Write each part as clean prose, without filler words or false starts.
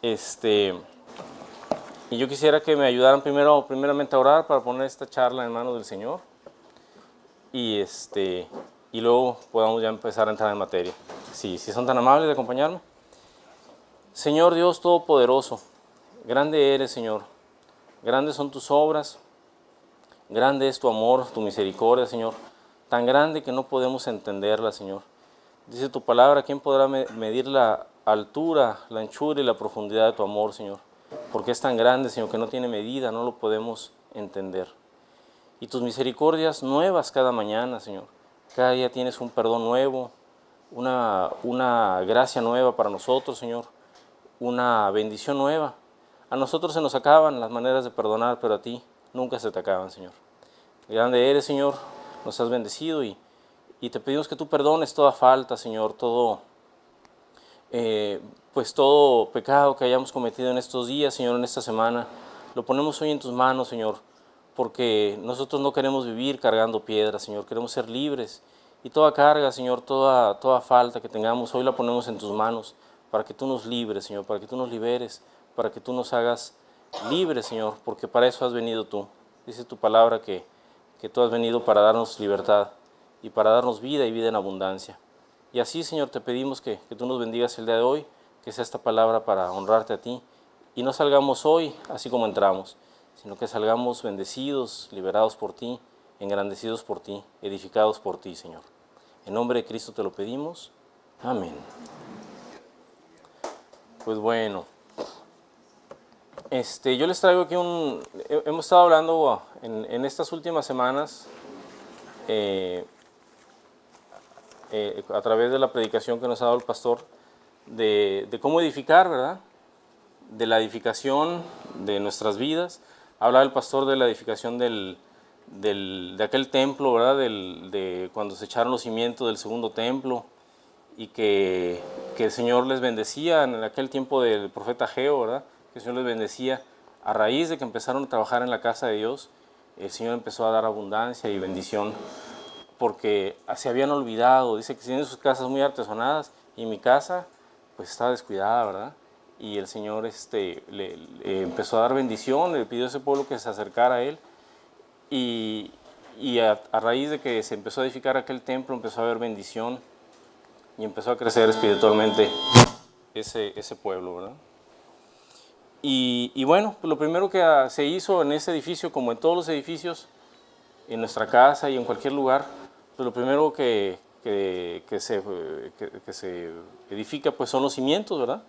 Este, y yo quisiera que me ayudaran primeramente a orar para poner esta charla en manos del Señor y, y luego podamos ya empezar a entrar en materia. Si son tan amables de acompañarme. Señor Dios Todopoderoso, grande eres, Señor. Grandes son tus obras, grande es tu amor, tu misericordia, Señor. Tan grande que no podemos entenderla, Señor. Dice tu palabra, ¿quién podrá medir la altura, la anchura y la profundidad de tu amor, Señor? Porque es tan grande, Señor, que no tiene medida, no lo podemos entender. Y tus misericordias nuevas cada mañana, Señor. Cada día tienes un perdón nuevo, una gracia nueva para nosotros, Señor. Una bendición nueva. A nosotros se nos acaban las maneras de perdonar, pero a ti nunca se te acaban, Señor. Grande eres, Señor, nos has bendecido y te pedimos que tú perdones toda falta, Señor, todo pecado que hayamos cometido en estos días, Señor, en esta semana. Lo ponemos hoy en tus manos, Señor, porque nosotros no queremos vivir cargando piedras, Señor, queremos ser libres. Y toda carga, Señor, toda falta que tengamos, hoy la ponemos en tus manos, para que tú nos libres, Señor, para que tú nos liberes, para que tú nos hagas libres, Señor, porque para eso has venido tú. Dice tu palabra que tú has venido para darnos libertad y para darnos vida y vida en abundancia. Y así, Señor, te pedimos que tú nos bendigas el día de hoy, que sea esta palabra para honrarte a ti, y no salgamos hoy así como entramos, sino que salgamos bendecidos, liberados por ti, engrandecidos por ti, edificados por ti, Señor. En nombre de Cristo te lo pedimos. Amén. Pues bueno, yo les traigo aquí hemos estado hablando en estas últimas semanas, a través de la predicación que nos ha dado el pastor, de cómo edificar, ¿verdad? De la edificación de nuestras vidas. Hablaba el pastor de la edificación de aquel templo, ¿verdad? De cuando se echaron los cimientos del segundo templo y que el Señor les bendecía en aquel tiempo del profeta Ageo, ¿verdad? Que el Señor les bendecía a raíz de que empezaron a trabajar en la casa de Dios. El Señor empezó a dar abundancia y bendición porque se habían olvidado. Dice que tienen sus casas muy artesonadas y mi casa pues estaba descuidada, ¿verdad? Y el Señor le empezó a dar bendición, le pidió a ese pueblo que se acercara a Él y a raíz de que se empezó a edificar aquel templo empezó a haber bendición y empezó a crecer espiritualmente ese pueblo, ¿verdad? Y bueno, pues lo primero que se hizo en ese edificio, como en todos los edificios, en nuestra casa y en cualquier lugar, pues lo primero que se edifica pues son los cimientos, ¿verdad?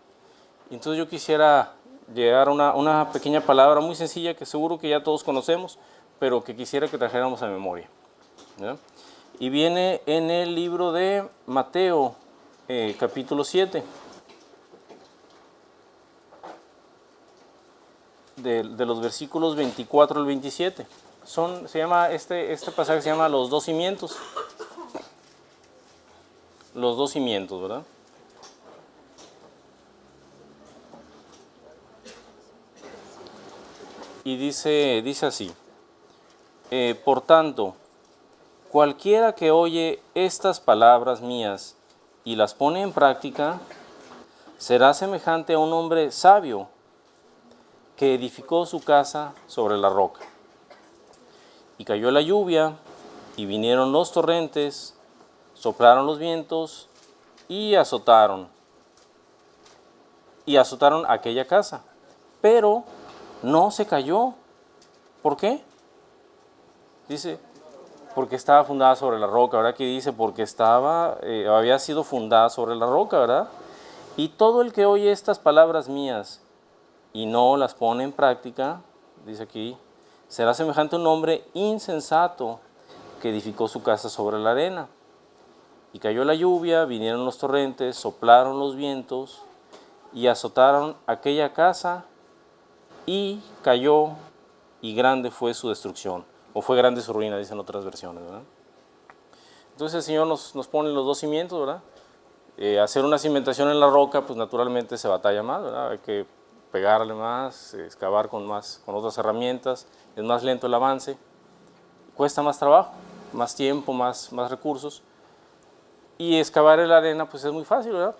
Y entonces yo quisiera llegar a una pequeña palabra muy sencilla que seguro que ya todos conocemos, pero que quisiera que trajéramos a memoria, ¿verdad? Y viene en el libro de Mateo, capítulo 7, de los versículos 24 al 27. Este pasaje se llama los dos cimientos. Los dos cimientos, ¿verdad? Y dice así: por tanto, cualquiera que oye estas palabras mías y las pone en práctica, será semejante a un hombre sabio que edificó su casa sobre la roca. Y cayó la lluvia, y vinieron los torrentes, soplaron los vientos, y azotaron aquella casa. Pero no se cayó. ¿Por qué? Dice, porque estaba fundada sobre la roca, ¿verdad? Que dice, porque había sido fundada sobre la roca, ¿verdad? Y todo el que oye estas palabras mías y no las pone en práctica, dice aquí, será semejante a un hombre insensato que edificó su casa sobre la arena. Y cayó la lluvia, vinieron los torrentes, soplaron los vientos y azotaron aquella casa y cayó, y grande fue su destrucción. O fue grande su ruina, dicen otras versiones, ¿verdad? Entonces el Señor nos pone los dos cimientos, ¿verdad? Hacer una cimentación en la roca, pues naturalmente se batalla más, ¿verdad? Hay que pegarle más, excavar con otras herramientas, es más lento el avance, cuesta más trabajo, más tiempo, más recursos. Y excavar en la arena, pues es muy fácil, ¿verdad?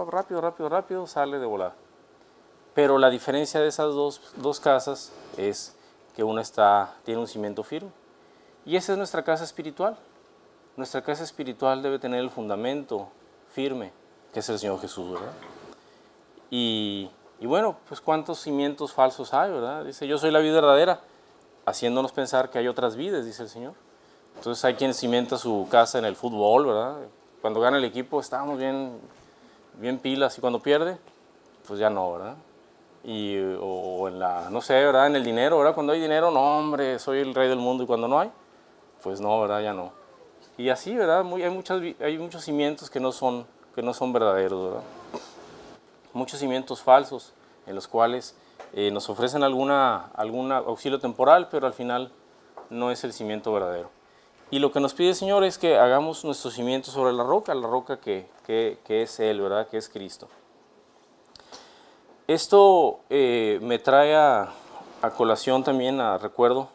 Rápido, sale de volada. Pero la diferencia de esas dos casas es que una tiene un cimiento firme. Y esa es nuestra casa espiritual. Nuestra casa espiritual debe tener el fundamento firme, que es el Señor Jesús, ¿verdad? Y bueno, pues cuántos cimientos falsos hay, ¿verdad? Dice, yo soy la vida verdadera, haciéndonos pensar que hay otras vidas, dice el Señor. Entonces hay quien cimienta su casa en el fútbol, ¿verdad? Cuando gana el equipo estamos bien pilas, y cuando pierde, pues ya no, ¿verdad? O en la, no sé, ¿verdad? En el dinero, ¿verdad? Cuando hay dinero, no, hombre, soy el rey del mundo, y cuando no hay, pues no, ¿verdad? Ya no. Y así, ¿verdad? Hay muchos cimientos que no son verdaderos, ¿verdad? Muchos cimientos falsos en los cuales nos ofrecen algún auxilio temporal, pero al final no es el cimiento verdadero. Y lo que nos pide el Señor es que hagamos nuestros cimientos sobre la roca que es Él, ¿verdad? Que es Cristo. Esto me trae a colación también, a recuerdo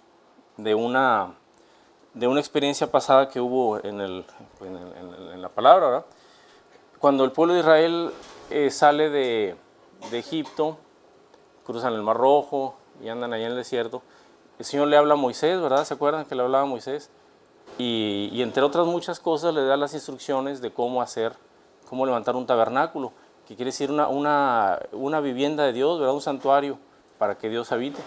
de una experiencia pasada que hubo en la palabra, ¿verdad? Cuando el pueblo de Israel sale de Egipto, cruzan el Mar Rojo y andan allá en el desierto, el Señor le habla a Moisés, ¿verdad? ¿Se acuerdan que le hablaba a Moisés? Y entre otras muchas cosas le da las instrucciones de cómo levantar un tabernáculo, que quiere decir una vivienda de Dios, ¿verdad? Un santuario para que Dios habite.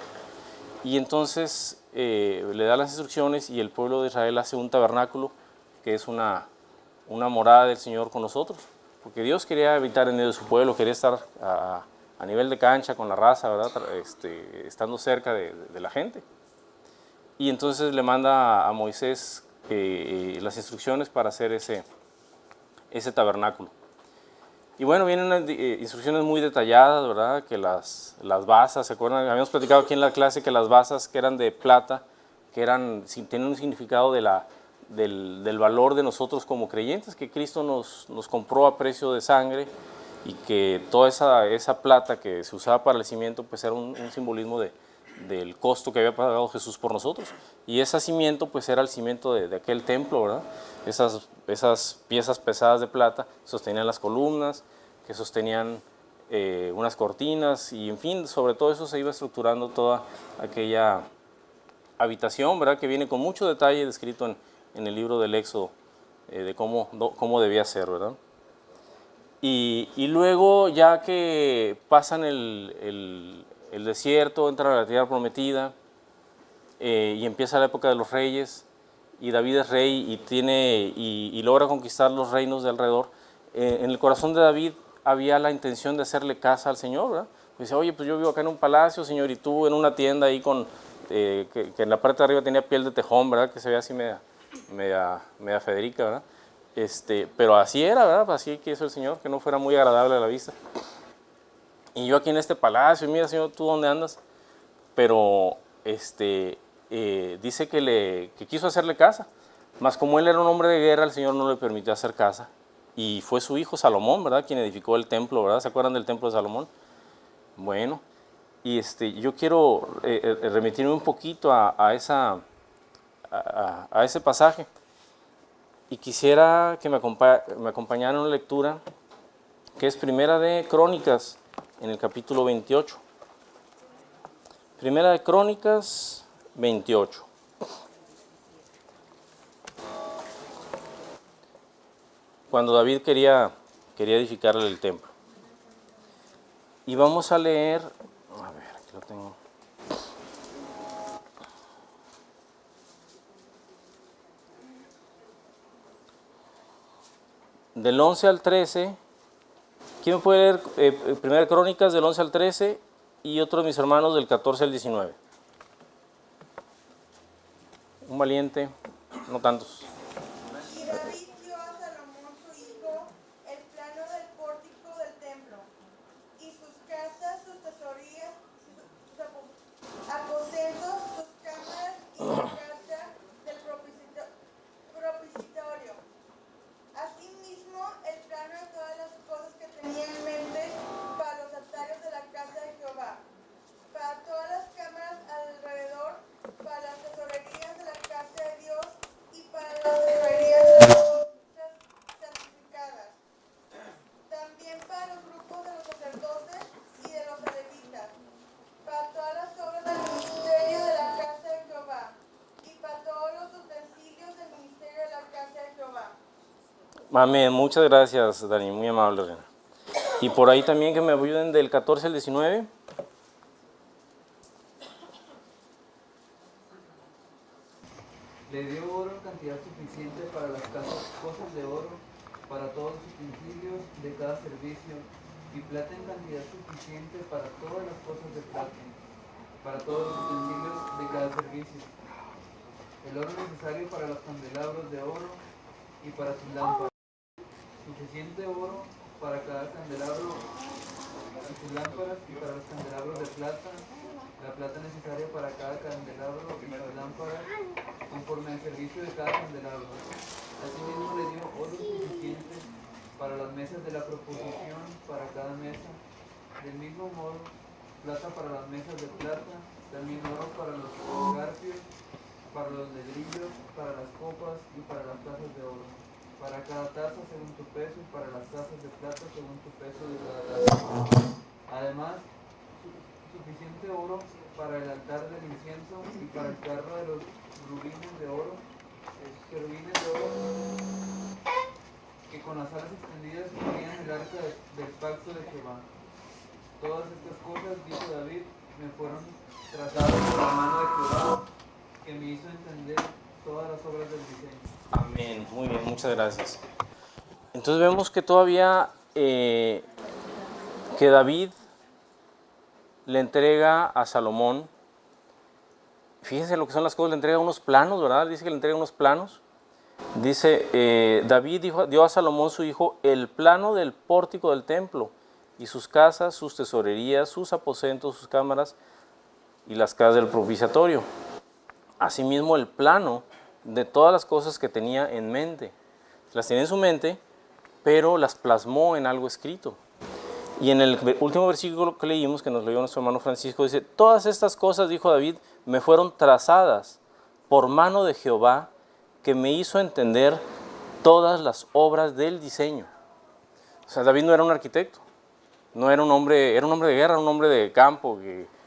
Y entonces le da las instrucciones y el pueblo de Israel hace un tabernáculo que es una morada del Señor con nosotros, porque Dios quería habitar en medio de su pueblo, quería estar a nivel de cancha con la raza, ¿verdad? Estando cerca de la gente. Y entonces le manda a Moisés las instrucciones para hacer ese tabernáculo. Y bueno, vienen unas instrucciones muy detalladas, ¿verdad? Que las basas, ¿se acuerdan? Habíamos platicado aquí en la clase que las basas que eran de plata, tienen un significado del valor de nosotros como creyentes, que Cristo nos compró a precio de sangre, y que toda esa plata que se usaba para el cimiento pues era un simbolismo del costo que había pagado Jesús por nosotros. Y ese cimiento pues era el cimiento de aquel templo, ¿verdad? Esas piezas pesadas de plata sostenían las columnas, que sostenían unas cortinas, y en fin, sobre todo eso se iba estructurando toda aquella habitación, ¿verdad? Que viene con mucho detalle descrito en el libro del Éxodo, de cómo debía ser, ¿verdad? Y luego, ya que pasan el desierto, entran a la tierra prometida, y empieza la época de los reyes, y David es rey y logra conquistar los reinos de alrededor. En el corazón de David había la intención de hacerle casa al Señor, ¿verdad? Dice, oye, pues yo vivo acá en un palacio, Señor, y tú en una tienda ahí que en la parte de arriba tenía piel de tejón, ¿verdad? Que se ve así media Federica, ¿verdad? Pero así era, ¿verdad? Así quiso el Señor, que no fuera muy agradable a la vista. Y yo aquí en este palacio, mira, Señor, ¿tú dónde andas? Pero dice que quiso hacerle casa, mas como él era un hombre de guerra, el Señor no le permitió hacer casa. Y fue su hijo Salomón, ¿verdad? Quien edificó el templo, ¿verdad? ¿Se acuerdan del templo de Salomón? Bueno, y yo quiero remitirme un poquito a ese pasaje. Y quisiera que me acompañaran en una lectura que es Primera de Crónicas, en el capítulo 28. Primera de Crónicas 28. Cuando David quería edificarle el templo. Y vamos a leer, a ver, aquí lo tengo. Del 11 al 13, ¿quién me puede leer Primera de Crónicas del 11 al 13 y otros de mis hermanos del 14 al 19? Un valiente, no tantos. Y David dio a Salomón su hijo el plano del pórtico del templo, y sus casas, sus tesorías, sus aposentos, sus cámaras y su casa del propiciatorio. Asimismo, el plano de todas las cosas que tenía en mente para los altares de la casa de Jehová, para todas las cámaras alrededor, para las tesorerías de la casa de Dios y para Amén, muchas gracias, Dani, muy amable, Reina. Y por ahí también que me ayuden del 14 al 19. Le dio oro en cantidad suficiente para las cosas de oro, para todos los utensilios de cada servicio, y plata en cantidad suficiente para todas las cosas de plata, para todos los utensilios de cada servicio. El oro necesario para los candelabros de oro y para sus lámparas. Suficiente oro para cada candelabro y sus lámparas, y para los candelabros de plata, la plata necesaria para cada candelabro y sus lámparas, conforme al servicio de cada candelabro. Asimismo le dio oro suficiente para las mesas de la proposición, para cada mesa. Del mismo modo, plata para las mesas de plata, también oro para los garfios, para los ledrillos, para las copas y para las tazas de oro. Para cada taza según tu peso, y para las tazas de plata según tu peso de cada taza. Además, suficiente oro para el altar del incienso y para el carro de los querubines de oro, que con las alas extendidas cubrían el arca del pacto de Jehová. Todas estas cosas, dijo David, me fueron trazadas por la mano de Jehová, que me hizo entender todas las obras del diseño. Amén, muy bien, muchas gracias. Entonces vemos que todavía que David le entrega a Salomón, fíjense lo que son las cosas, le entrega unos planos, ¿verdad? Dice que le entrega unos planos. Dice, David dio a Salomón su hijo el plano del pórtico del templo y sus casas, sus tesorerías, sus aposentos, sus cámaras y las casas del propiciatorio. Asimismo el plano de todas las cosas que tenía en mente. Las tenía en su mente, pero las plasmó en algo escrito. Y en el último versículo que leímos, que nos leyó nuestro hermano Francisco, dice, todas estas cosas, dijo David, me fueron trazadas por mano de Jehová, que me hizo entender todas las obras del diseño. O sea, David no era un arquitecto, no era un hombre, era un hombre de guerra, un hombre de campo,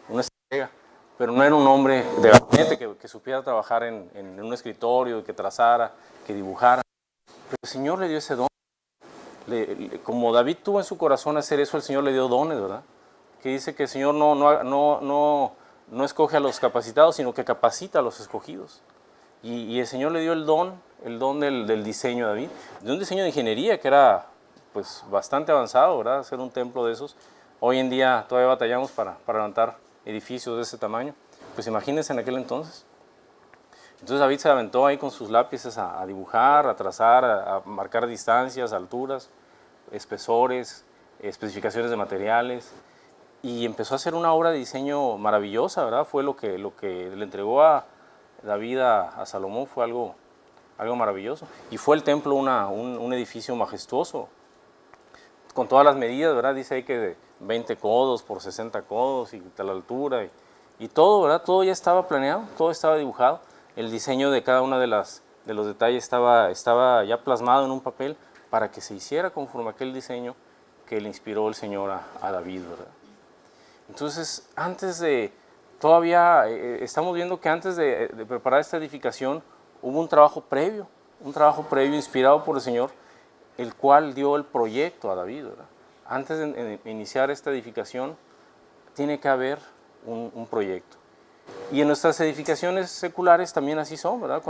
una estratega, pero no era un hombre de gabinete que supiera trabajar en un escritorio, que trazara, que dibujara. Pero el Señor le dio ese don. Como David tuvo en su corazón hacer eso, el Señor le dio dones, ¿verdad? Que dice que el Señor no escoge a los capacitados, sino que capacita a los escogidos. Y el Señor le dio el don del diseño a David, de un diseño de ingeniería que era pues bastante avanzado, ¿verdad? Hacer un templo de esos. Hoy en día todavía batallamos para levantar edificios de ese tamaño. Pues imagínense en aquel entonces. Entonces David se aventó ahí con sus lápices a dibujar, a trazar, a marcar distancias, alturas, espesores, especificaciones de materiales, y empezó a hacer una obra de diseño maravillosa, ¿verdad? Fue lo que le entregó a David a Salomón, fue algo maravilloso. Y fue el templo un edificio majestuoso, con todas las medidas, ¿verdad? Dice ahí que de 20 codos por 60 codos y tal altura, y todo, ¿verdad? Todo ya estaba planeado, todo estaba dibujado. El diseño de cada uno de los detalles estaba ya plasmado en un papel para que se hiciera conforme a aquel diseño que le inspiró el Señor a David, ¿verdad? Entonces, estamos viendo que antes de preparar esta edificación hubo un trabajo previo inspirado por el Señor, el cual dio el proyecto a David, ¿verdad? Antes de iniciar esta edificación tiene que haber un proyecto. Y en nuestras edificaciones seculares también así son, ¿verdad?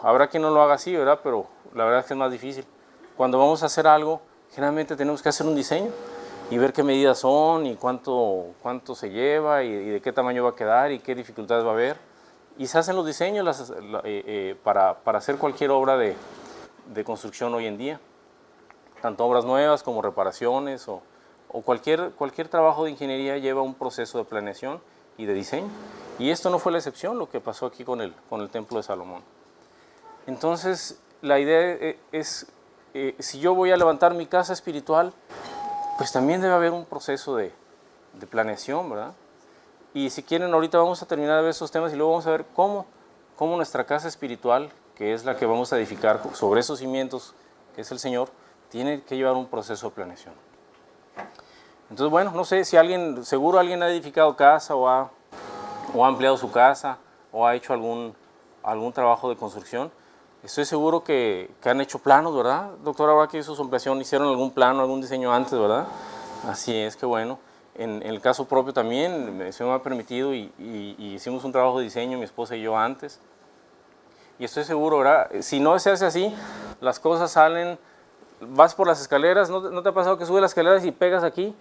Habrá quien no lo haga así, ¿verdad? Pero la verdad es que es más difícil. Cuando vamos a hacer algo, generalmente tenemos que hacer un diseño y ver qué medidas son y cuánto se lleva y de qué tamaño va a quedar y qué dificultades va a haber. Y se hacen los diseños para hacer cualquier obra de construcción hoy en día, tanto obras nuevas como reparaciones o cualquier trabajo de ingeniería lleva un proceso de planeación y de diseño. Y esto no fue la excepción, lo que pasó aquí con el templo de Salomón. Entonces, la idea es, si yo voy a levantar mi casa espiritual, pues también debe haber un proceso de planeación, ¿verdad? Y si quieren, ahorita vamos a terminar de ver esos temas y luego vamos a ver cómo nuestra casa espiritual, que es la que vamos a edificar sobre esos cimientos, que es el Señor, tiene que llevar un proceso de planeación. Entonces, bueno, no sé si seguro alguien ha edificado casa o ha ampliado su casa o ha hecho algún trabajo de construcción. Estoy seguro que han hecho planos, ¿verdad? Doctor, ahora que hizo su ampliación, ¿hicieron algún plano, algún diseño antes, verdad? Así es, qué bueno. En el caso propio también, se me ha permitido y hicimos un trabajo de diseño, mi esposa y yo antes. Y estoy seguro, ¿verdad? Si no se hace así, las cosas salen, vas por las escaleras, ¿no te ha pasado que subes las escaleras y pegas aquí?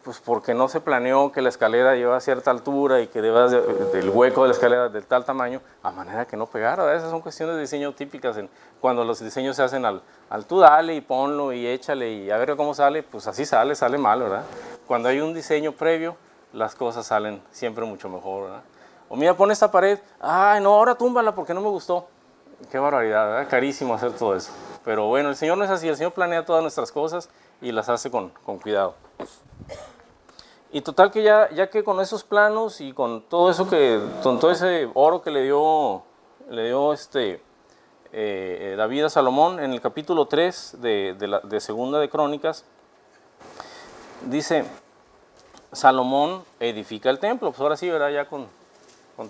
Pues porque no se planeó que la escalera lleva a cierta altura y que debas del hueco de la escalera de tal tamaño, a manera que no pegara, ¿verdad? Esas son cuestiones de diseño típicas cuando los diseños se hacen al tú dale y ponlo y échale y a ver cómo sale, pues así sale mal, ¿verdad? Cuando hay un diseño previo, las cosas salen siempre mucho mejor, ¿verdad? O mira, pon esta pared, ay no, ahora túmbala porque no me gustó. Qué barbaridad, ¿verdad? Carísimo hacer todo eso. Pero bueno, el Señor no es así, el Señor planea todas nuestras cosas y las hace con cuidado. Y total que ya que con esos planos y con todo eso con todo ese oro que le dio David a Salomón, en el capítulo 3 de Segunda de Crónicas, dice, Salomón edifica el templo, pues ahora sí, ¿verdad? Ya con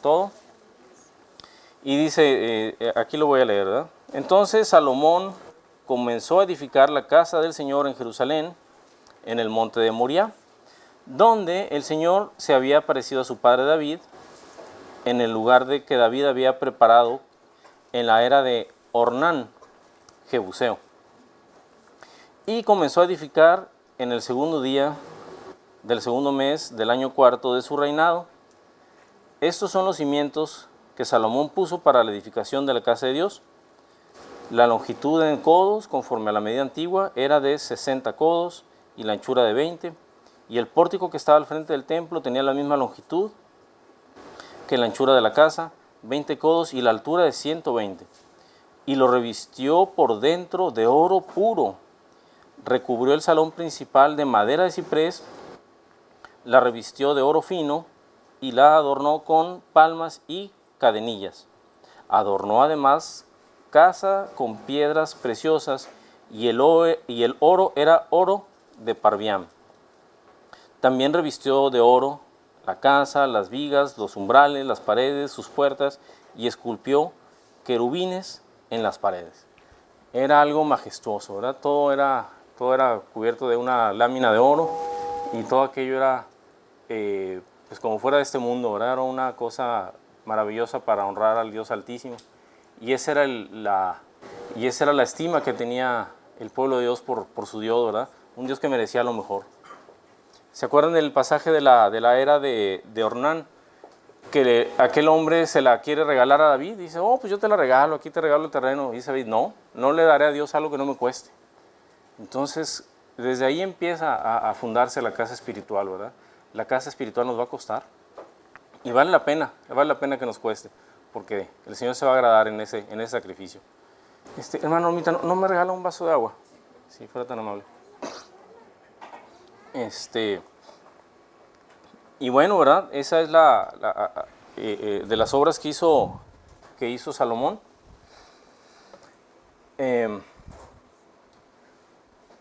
todo. Y dice, aquí lo voy a leer, ¿verdad? Entonces Salomón comenzó a edificar la casa del Señor en Jerusalén, en el monte de Moriah, donde el Señor se había aparecido a su padre David, en el lugar de que David había preparado en la era de Ornán, Jebuseo. Y comenzó a edificar en el segundo día del segundo mes del año cuarto de su reinado. Estos son los cimientos que Salomón puso para la edificación de la casa de Dios. La longitud en codos, conforme a la medida antigua, era de 60 codos y la anchura de 20. Y el pórtico que estaba al frente del templo tenía la misma longitud que la anchura de la casa, 20 codos y la altura de 120. Y lo revistió por dentro de oro puro. Recubrió el salón principal de madera de ciprés, la revistió de oro fino y la adornó con palmas y cadenillas. Adornó además casa con piedras preciosas y el oro era oro de Parviam. También revistió de oro la casa, las vigas, los umbrales, las paredes, sus puertas y esculpió querubines en las paredes. Era algo majestuoso, ¿verdad? Todo era cubierto de una lámina de oro y todo aquello era pues como fuera de este mundo, ¿verdad? Era una cosa maravillosa para honrar al Dios Altísimo. Y esa era la estima que tenía el pueblo de Dios por su Dios, ¿verdad? Un Dios que merecía lo mejor. ¿Se acuerdan del pasaje de la era de Ornán? Que aquel hombre se la quiere regalar a David. Dice, oh, pues yo te la regalo, aquí te regalo el terreno. Y dice David, no le daré a Dios algo que no me cueste. Entonces, desde ahí empieza a fundarse la casa espiritual, ¿verdad? La casa espiritual nos va a costar. Y vale la pena que nos cueste, porque el Señor se va a agradar en ese sacrificio. Hermano, Normita, ¿no me regala un vaso de agua? Si fuera tan amable. Y bueno, ¿verdad? Esa es de las obras que hizo Salomón.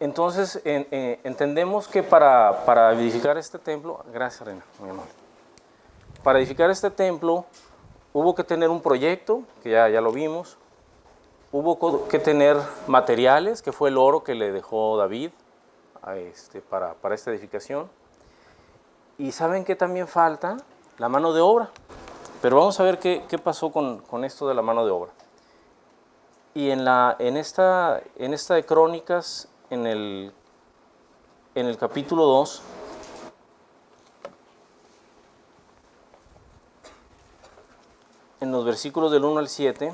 Entonces, entendemos que para edificar este templo, gracias Reina, muy amable. Para edificar este templo hubo que tener un proyecto, que ya lo vimos, hubo que tener materiales, que fue el oro que le dejó David para esta edificación. Y ¿saben qué también falta? La mano de obra. Pero vamos a ver qué pasó con esto de la mano de obra. Y en esta de Crónicas, en el capítulo 2, en los versículos del 1 al 7,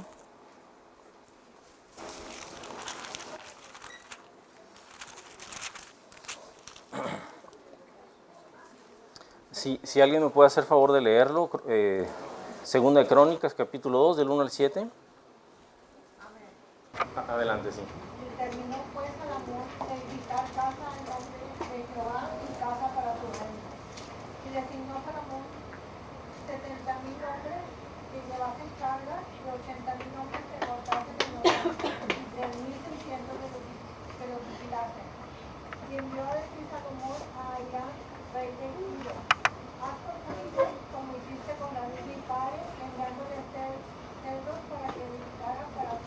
si alguien me puede hacer favor de leerlo, Segunda de Crónicas, capítulo 2, del 1 al 7. Adelante, sí. Y terminó pues Salomón de edificar casa en nombre de Jehová y casa para su reino. Y designó Salomón 70,000 hombres que llevasen cargas y 80,000 hombres que cortasen el oro y 3,600 que lo vigilasen. Y envió a decir Salomón a Hiram, rey de Tiro: haz conmigo como hiciste con David mi padre, enviándole cerdos para que edificara para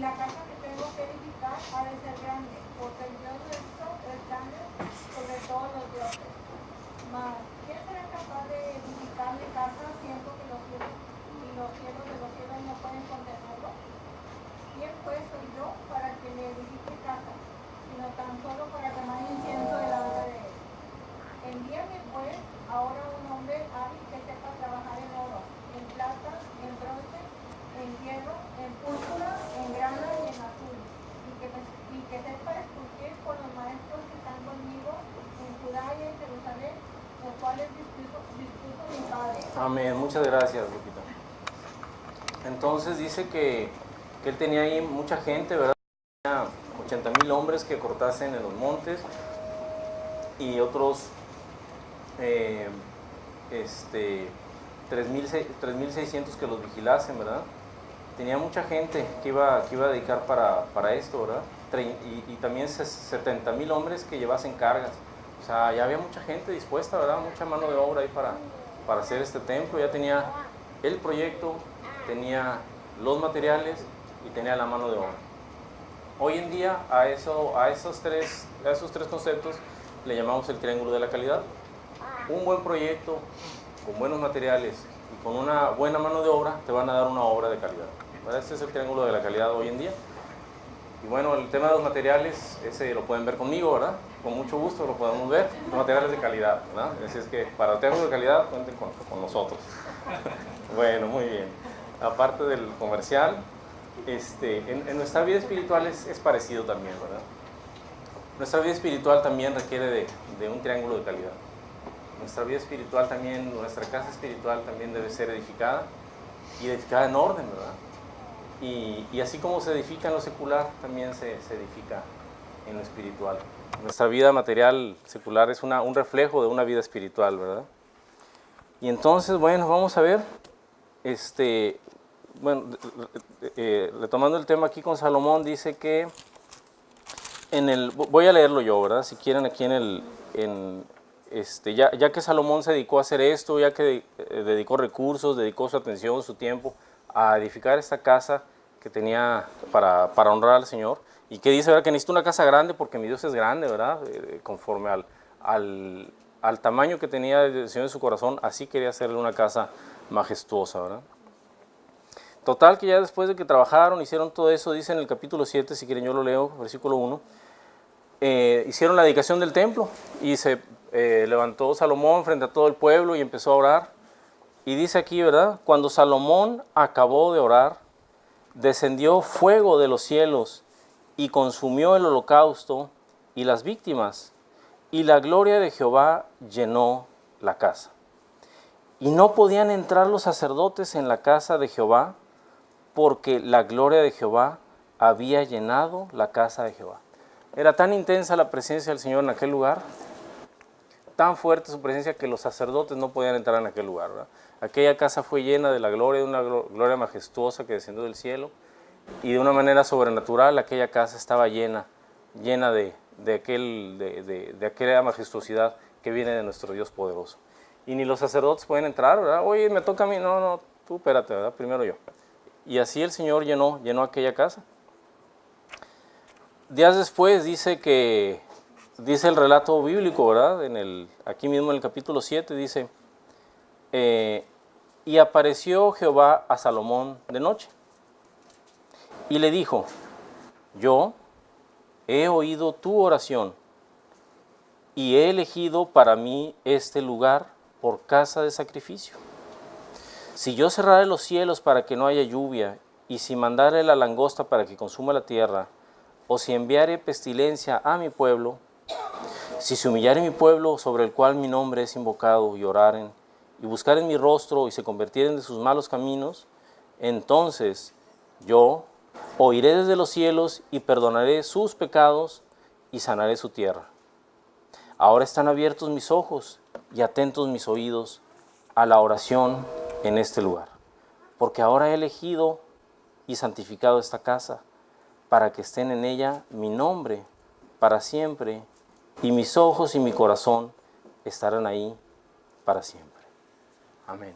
la casa que tengo que edificar ha de ser grande, porque el Dios nuestro es grande sobre todos los dioses. Mas, ¿quién será capaz de edificar mi casa siendo que los cielos y los cielos de los cielos no pueden contenerlo? ¿Quién pues soy yo para que le edifique casa, sino tan solo para quemar incienso delante de él? Envíame pues ahora un hombre hábil que sepa trabajar en oro, en plata, en bronce, en hierro, en púrpura, en grana y en azul, y que sepa esculpir con los maestros que están conmigo en Judá y en Jerusalén, los cuales dispuso mi padre. Amén. Muchas gracias, Lupita. Entonces dice que él tenía ahí mucha gente, ¿verdad? Tenía 80,000 hombres que cortasen en los montes y otros 3,600 que los vigilasen, ¿verdad? Tenía mucha gente que iba a dedicar para esto, ¿verdad? Y también 70,000 hombres que llevasen cargas. O sea, ya había mucha gente dispuesta, ¿verdad? Mucha mano de obra ahí para hacer este templo. Ya tenía el proyecto, tenía los materiales y tenía la mano de obra. Hoy en día a esos tres conceptos le llamamos el triángulo de la calidad. Un buen proyecto, con buenos materiales y con una buena mano de obra te van a dar una obra de calidad, ¿verdad? Este es el triángulo de la calidad hoy en día. Y bueno, el tema de los materiales, ese lo pueden ver conmigo, ¿verdad? Con mucho gusto lo podemos ver, los materiales de calidad, ¿verdad? Así es que para el triángulo de calidad cuenten con nosotros. Bueno, muy bien. Aparte del comercial, en nuestra vida espiritual es parecido también, ¿verdad? Nuestra vida espiritual también requiere de un triángulo de calidad. Nuestra vida espiritual también, nuestra casa espiritual también debe ser edificada y edificada en orden, ¿verdad? Y así como se edifica en lo secular, también se edifica en lo espiritual. Nuestra vida material secular es un reflejo de una vida espiritual, ¿verdad? Y entonces, bueno, vamos a ver, retomando el tema aquí con Salomón, dice que voy a leerlo yo, ¿verdad? Si quieren aquí ya que Salomón se dedicó a hacer esto, ya que dedicó recursos, dedicó su atención, su tiempo a edificar esta casa que tenía para honrar al Señor, y que dice, ¿verdad?, que necesito una casa grande porque mi Dios es grande, ¿verdad? Conforme al tamaño que tenía el Señor en su corazón, así quería hacerle una casa majestuosa, ¿verdad? Total, que ya después de que trabajaron, hicieron todo eso, dice en el capítulo 7, si quieren yo lo leo, versículo 1, hicieron la dedicación del templo y se levantó Salomón frente a todo el pueblo y empezó a orar. Y dice aquí, ¿verdad? Cuando Salomón acabó de orar, descendió fuego de los cielos y consumió el holocausto y las víctimas, y la gloria de Jehová llenó la casa. Y no podían entrar los sacerdotes en la casa de Jehová, porque la gloria de Jehová había llenado la casa de Jehová. Era tan intensa la presencia del Señor en aquel lugar, tan fuerte su presencia, que los sacerdotes no podían entrar en aquel lugar, ¿verdad? Aquella casa fue llena de la gloria, de una gloria majestuosa que descendió del cielo, y de una manera sobrenatural aquella casa estaba llena de aquella majestuosidad que viene de nuestro Dios poderoso. Y ni los sacerdotes pueden entrar, ¿verdad? Oye, me toca a mí, no, tú espérate, ¿verdad? Primero yo. Y así el Señor llenó aquella casa. Días después dice el relato bíblico, ¿verdad? Aquí mismo en el capítulo 7 dice, y apareció Jehová a Salomón de noche y le dijo, yo he oído tu oración y he elegido para mí este lugar por casa de sacrificio. Si yo cerrare los cielos para que no haya lluvia, y si mandare la langosta para que consuma la tierra, o si enviare pestilencia a mi pueblo, si se humillare mi pueblo sobre el cual mi nombre es invocado, y oraren, y buscaren mi rostro, y se convirtieren de sus malos caminos, entonces yo oiré desde los cielos, y perdonaré sus pecados, y sanaré su tierra. Ahora están abiertos mis ojos, y atentos mis oídos a la oración en este lugar, porque ahora he elegido y santificado esta casa, para que estén en ella mi nombre para siempre, y mis ojos y mi corazón estarán ahí para siempre. Amén.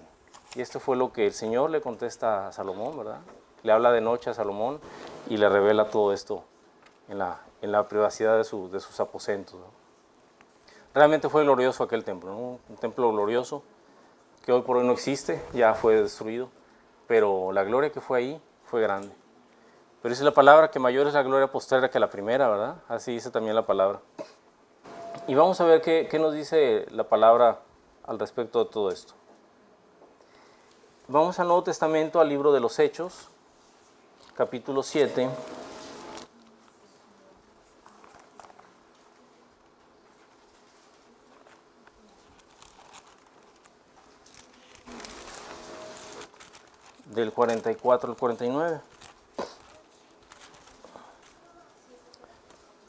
Y esto fue lo que el Señor le contesta a Salomón, ¿verdad? le habla de noche a Salomón y le revela todo esto en la privacidad de sus aposentos, ¿no? Realmente fue glorioso aquel templo, ¿no? Un templo glorioso que hoy por hoy no existe, ya fue destruido, pero la gloria que fue ahí fue grande. Pero dice la palabra que mayor es la gloria postrera que la primera, ¿verdad? Así dice también la palabra. Y vamos a ver qué nos dice la palabra al respecto de todo esto. Vamos al Nuevo Testamento, al libro de los Hechos, capítulo 7. Del 44 al 49.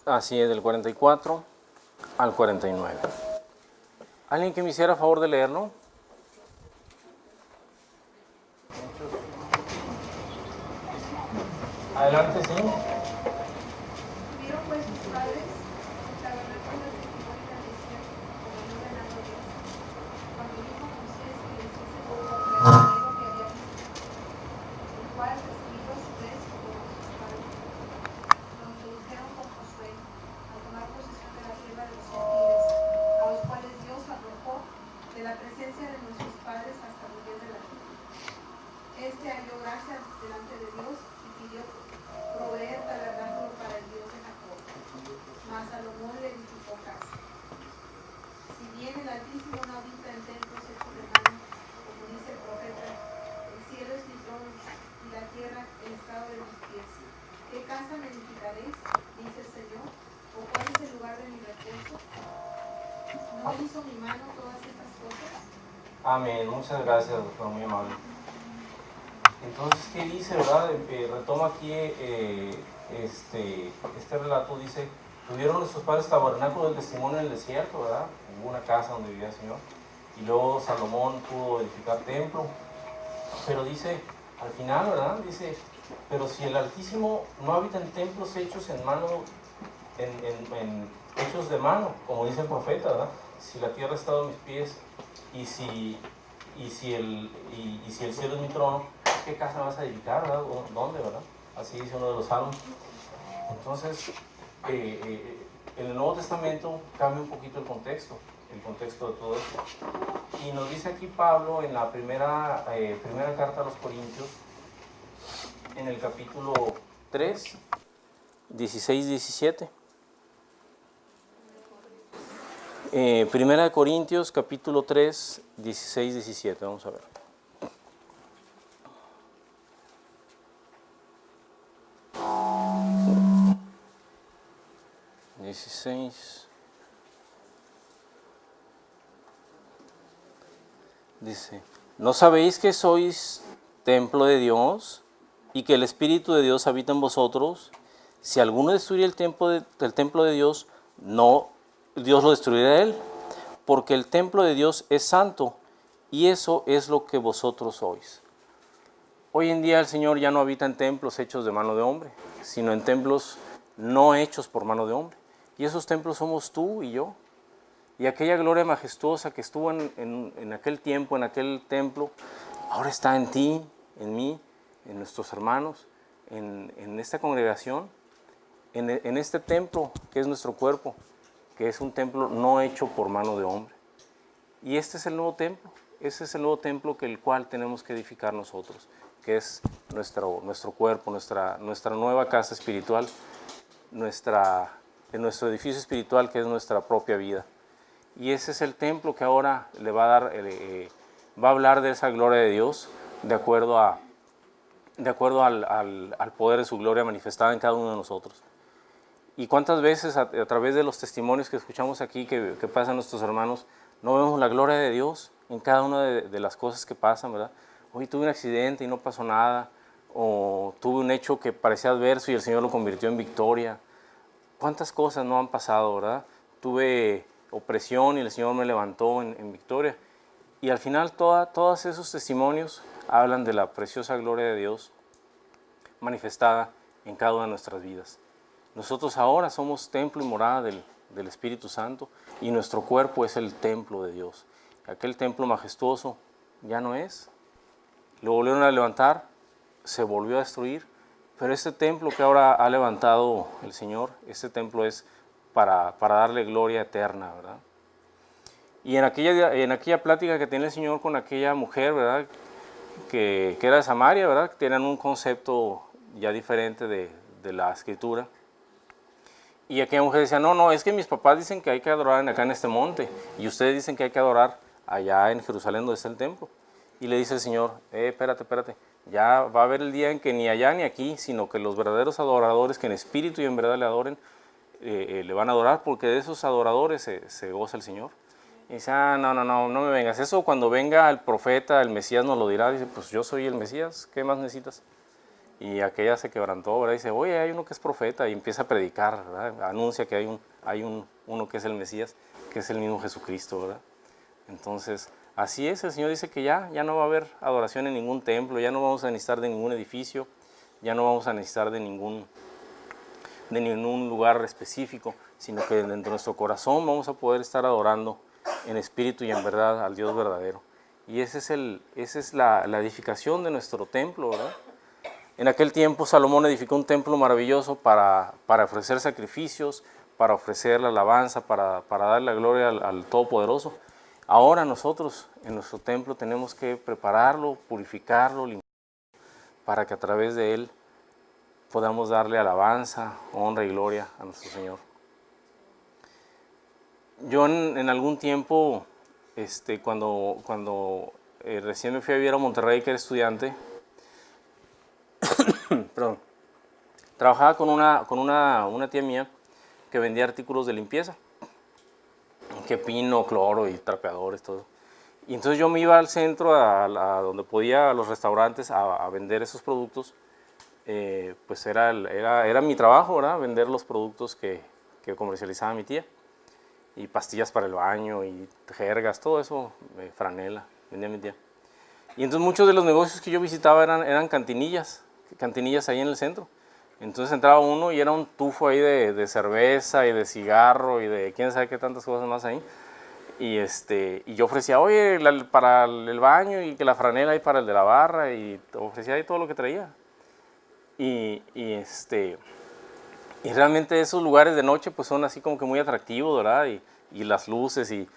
Así es, del 44 al 49. ¿Alguien que me hiciera favor de leerlo? Adelante, sí. Tuvieron pues sus padres el tabernáculo del testimonio en el desierto, como no ordenando Dios. Cuando dijo Moisés que les hice volver al pueblo que había visto, el cual recibió a su vez como sus padres. Lo introdujeron con Josué al tomar posesión de la tierra de los gentiles, a los cuales Dios arrojó de la presencia de nuestros padres hasta los días de la vida. Este halló gracia delante de Dios y pidió proveer tabernáculo para el Dios de Jacob. Mas Salomón le edificó casa. Si bien el Altísimo no habita en templos hechos de mano, como dice el profeta, el cielo es mi trono y la tierra el estrado de mis pies. ¿Qué casa me edificaréis? Dice el Señor. ¿O cuál es el lugar de mi reposo? ¿No hizo mi mano todas estas cosas? Amén, muchas gracias, doctor, muy amable. Entonces, ¿qué dice, verdad? Retoma aquí este relato, dice, tuvieron nuestros padres tabernáculo del testimonio en el desierto, ¿verdad? Hubo una casa donde vivía el Señor. Y luego Salomón pudo edificar templo. Pero dice, al final, ¿verdad? Dice, pero si el Altísimo no habita en templos hechos en mano, hechos de mano, como dice el profeta, ¿verdad? Si la tierra ha estado a mis pies y si el cielo es mi trono, ¿qué casa vas a edificar, verdad? ¿Dónde, verdad? Así dice uno de los salmos. Entonces, en el Nuevo Testamento cambia un poquito el contexto de todo esto. Y nos dice aquí Pablo en la primera carta a los Corintios, en el capítulo 3, 16-17. Primera de Corintios, capítulo 3, 16-17. Vamos a ver. Dice, ¿no sabéis que sois templo de Dios y que el Espíritu de Dios habita en vosotros? Si alguno destruye el templo de Dios, no, Dios lo destruirá a él, porque el templo de Dios es santo y eso es lo que vosotros sois. Hoy en día el Señor ya no habita en templos hechos de mano de hombre, sino en templos no hechos por mano de hombre. Y esos templos somos tú y yo. Y aquella gloria majestuosa que estuvo en aquel tiempo, en aquel templo, ahora está en ti, en mí, en nuestros hermanos, en esta congregación, en este templo que es nuestro cuerpo, que es un templo no hecho por mano de hombre. Y este es el nuevo templo, ese es el nuevo templo que el cual tenemos que edificar nosotros, que es nuestro cuerpo, nuestra nueva casa espiritual, nuestro edificio espiritual que es nuestra propia vida. Y ese es el templo que ahora le va a dar, va a hablar de esa gloria de Dios de acuerdo al poder de su gloria manifestada en cada uno de nosotros. Y cuántas veces a través de los testimonios que escuchamos aquí que pasan nuestros hermanos, no vemos la gloria de Dios en cada una de las cosas que pasan, ¿verdad? Hoy tuve un accidente y no pasó nada, o tuve un hecho que parecía adverso y el Señor lo convirtió en victoria. ¿Cuántas cosas no han pasado, verdad? Tuve opresión y el Señor me levantó en victoria. Y al final todos esos testimonios hablan de la preciosa gloria de Dios manifestada en cada una de nuestras vidas. Nosotros ahora somos templo y morada del Espíritu Santo y nuestro cuerpo es el templo de Dios. Aquel templo majestuoso ya no es. Lo volvieron a levantar, se volvió a destruir, pero este templo que ahora ha levantado el Señor, este templo es para darle gloria eterna, ¿verdad? Y en aquella plática que tiene el Señor con aquella mujer, ¿verdad? Que era de Samaria, ¿verdad? Tenían un concepto ya diferente de la Escritura. Y aquella mujer decía, no, es que mis papás dicen que hay que adorar acá en este monte, y ustedes dicen que hay que adorar allá en Jerusalén donde está el templo. Y le dice el Señor, espérate, ya va a haber el día en que ni allá ni aquí, sino que los verdaderos adoradores que en espíritu y en verdad le adoren, le van a adorar, porque de esos adoradores se goza el Señor. Y dice, no me vengas, eso cuando venga el profeta, el Mesías nos lo dirá. Dice, pues yo soy el Mesías, ¿qué más necesitas? Y aquella se quebrantó, ¿verdad? Dice, oye, hay uno que es profeta, y empieza a predicar, ¿verdad? Anuncia que hay uno que es el Mesías, que es el mismo Jesucristo, ¿verdad? Entonces, así es, el Señor dice que ya no va a haber adoración en ningún templo, ya no vamos a necesitar de ningún edificio, ya no vamos a necesitar de ningún lugar específico, sino que dentro de nuestro corazón vamos a poder estar adorando en espíritu y en verdad al Dios verdadero. Y esa es la edificación de nuestro templo, ¿verdad? En aquel tiempo Salomón edificó un templo maravilloso para ofrecer sacrificios, para ofrecer la alabanza, para dar la gloria al Todopoderoso. Ahora nosotros en nuestro templo tenemos que prepararlo, purificarlo, limpiarlo, para que a través de él podamos darle alabanza, honra y gloria a nuestro Señor. Yo en algún tiempo, cuando recién me fui a vivir a Monterrey, que era estudiante, perdón, trabajaba con una tía mía que vendía artículos de limpieza, que pino, cloro y trapeadores, todo. Y entonces yo me iba al centro, a donde podía, a los restaurantes, a vender esos productos. Pues era mi trabajo, ¿verdad? Vender los productos que comercializaba mi tía. Y pastillas para el baño, y jergas, todo eso, franela, vendía mi tía. Y entonces muchos de los negocios que yo visitaba eran cantinillas ahí en el centro. Entonces entraba uno y era un tufo ahí de cerveza y de cigarro y de quién sabe qué tantas cosas más ahí. Y yo ofrecía, oye, para el baño, y que la franela ahí para el de la barra, y ofrecía ahí todo lo que traía. Y realmente esos lugares de noche pues son así como que muy atractivos, ¿verdad? Y las luces y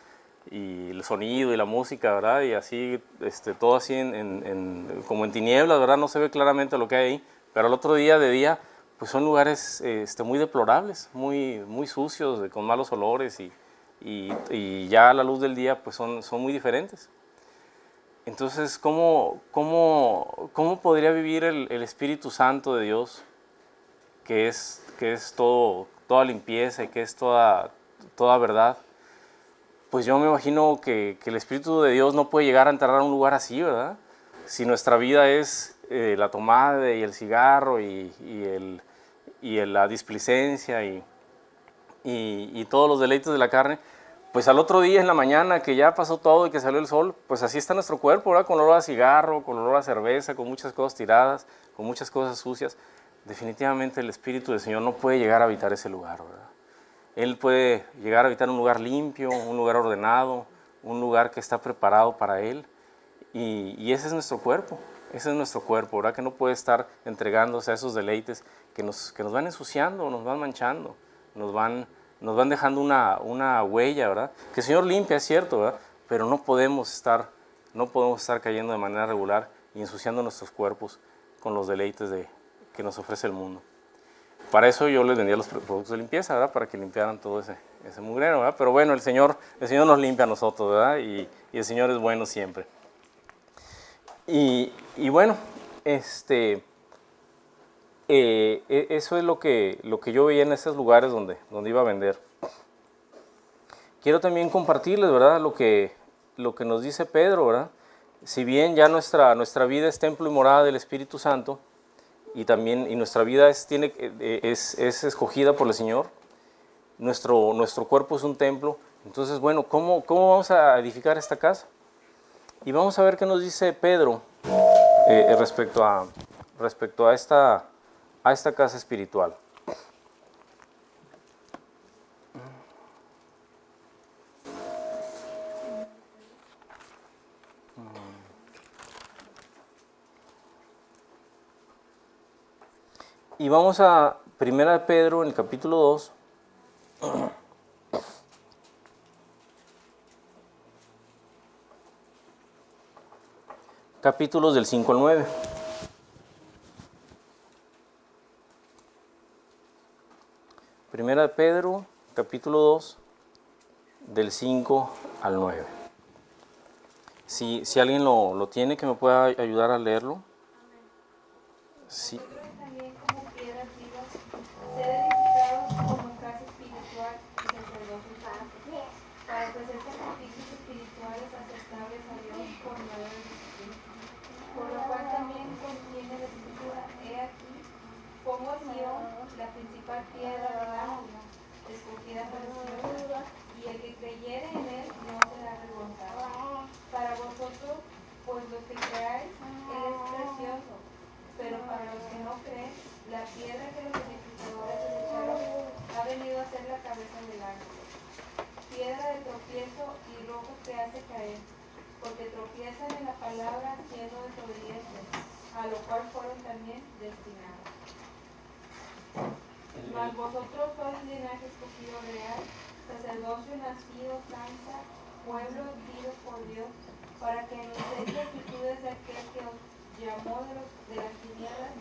el sonido y la música, ¿verdad? Y así, todo así como en tinieblas, ¿verdad? No se ve claramente lo que hay ahí, pero al otro día de día pues son lugares muy deplorables, muy sucios, con malos olores, y ya a la luz del día pues son muy diferentes. Entonces, ¿cómo podría vivir el Espíritu Santo de Dios, que es toda limpieza y que es toda verdad? Pues yo me imagino que el Espíritu de Dios no puede llegar a entrar a un lugar así, ¿verdad? Si nuestra vida es la tomada y el cigarro y la displicencia y todos los deleites de la carne, pues al otro día en la mañana que ya pasó todo y que salió el sol, pues así está nuestro cuerpo, ¿verdad? Con olor a cigarro, con olor a cerveza, con muchas cosas tiradas, con muchas cosas sucias. Definitivamente el Espíritu del Señor no puede llegar a habitar ese lugar, ¿verdad? Él puede llegar a habitar un lugar limpio, un lugar ordenado, un lugar que está preparado para Él. Y ese es nuestro cuerpo, ¿verdad? Que no puede estar entregándose a esos deleites que nos van ensuciando, nos van manchando, nos van dejando una huella, ¿verdad? Que el Señor limpia, es cierto, ¿verdad? Pero no podemos estar cayendo de manera regular y ensuciando nuestros cuerpos con los deleites que nos ofrece el mundo. Para eso yo les vendía los productos de limpieza, ¿verdad? Para que limpiaran todo ese mugrero, ¿verdad? Pero bueno, el Señor nos limpia a nosotros, ¿verdad? Y el Señor es bueno siempre. Y bueno, eso es lo que yo veía en esos lugares donde iba a vender. Quiero también compartirles, ¿verdad? Lo que nos dice Pedro, ¿verdad? Si bien ya nuestra vida es templo y morada del Espíritu Santo, y nuestra vida es escogida por el Señor, nuestro cuerpo es un templo. Entonces, bueno, ¿cómo vamos a edificar esta casa? Y vamos a ver qué nos dice Pedro respecto a esta casa espiritual. Y vamos a Primera de Pedro, en el capítulo 2. Capítulos del 5 al 9. Primera de Pedro, capítulo 2, del 5 al 9. Si alguien lo tiene, que me pueda ayudar a leerlo. Sí. Vosotros también como piedras vivas, sed edificados como casa espiritual y sacerdocio santo, para ofrecer sacrificios espirituales aceptables a Dios por medio de Jesucristo. Por lo cual también contiene la escritura, he aquí, pongo a Sión la principal piedra del ángulo, escogida preciosa, y el que creyere en él no será avergonzado. Para vosotros, pues los que creáis, él es precioso. Pero para los que no creen, la piedra que los edificadores desecharon ha venido a ser la cabeza del ángulo, piedra de tropiezo y rojo que hace caer, porque tropiezan en la palabra siendo desobedientes, a lo cual fueron también destinados. Mas vosotros sois linaje escogido real, sacerdocio nacido, santa, pueblo adquirido por Dios, para que anunciéis las virtudes de aquel que os llamó de las tinieblas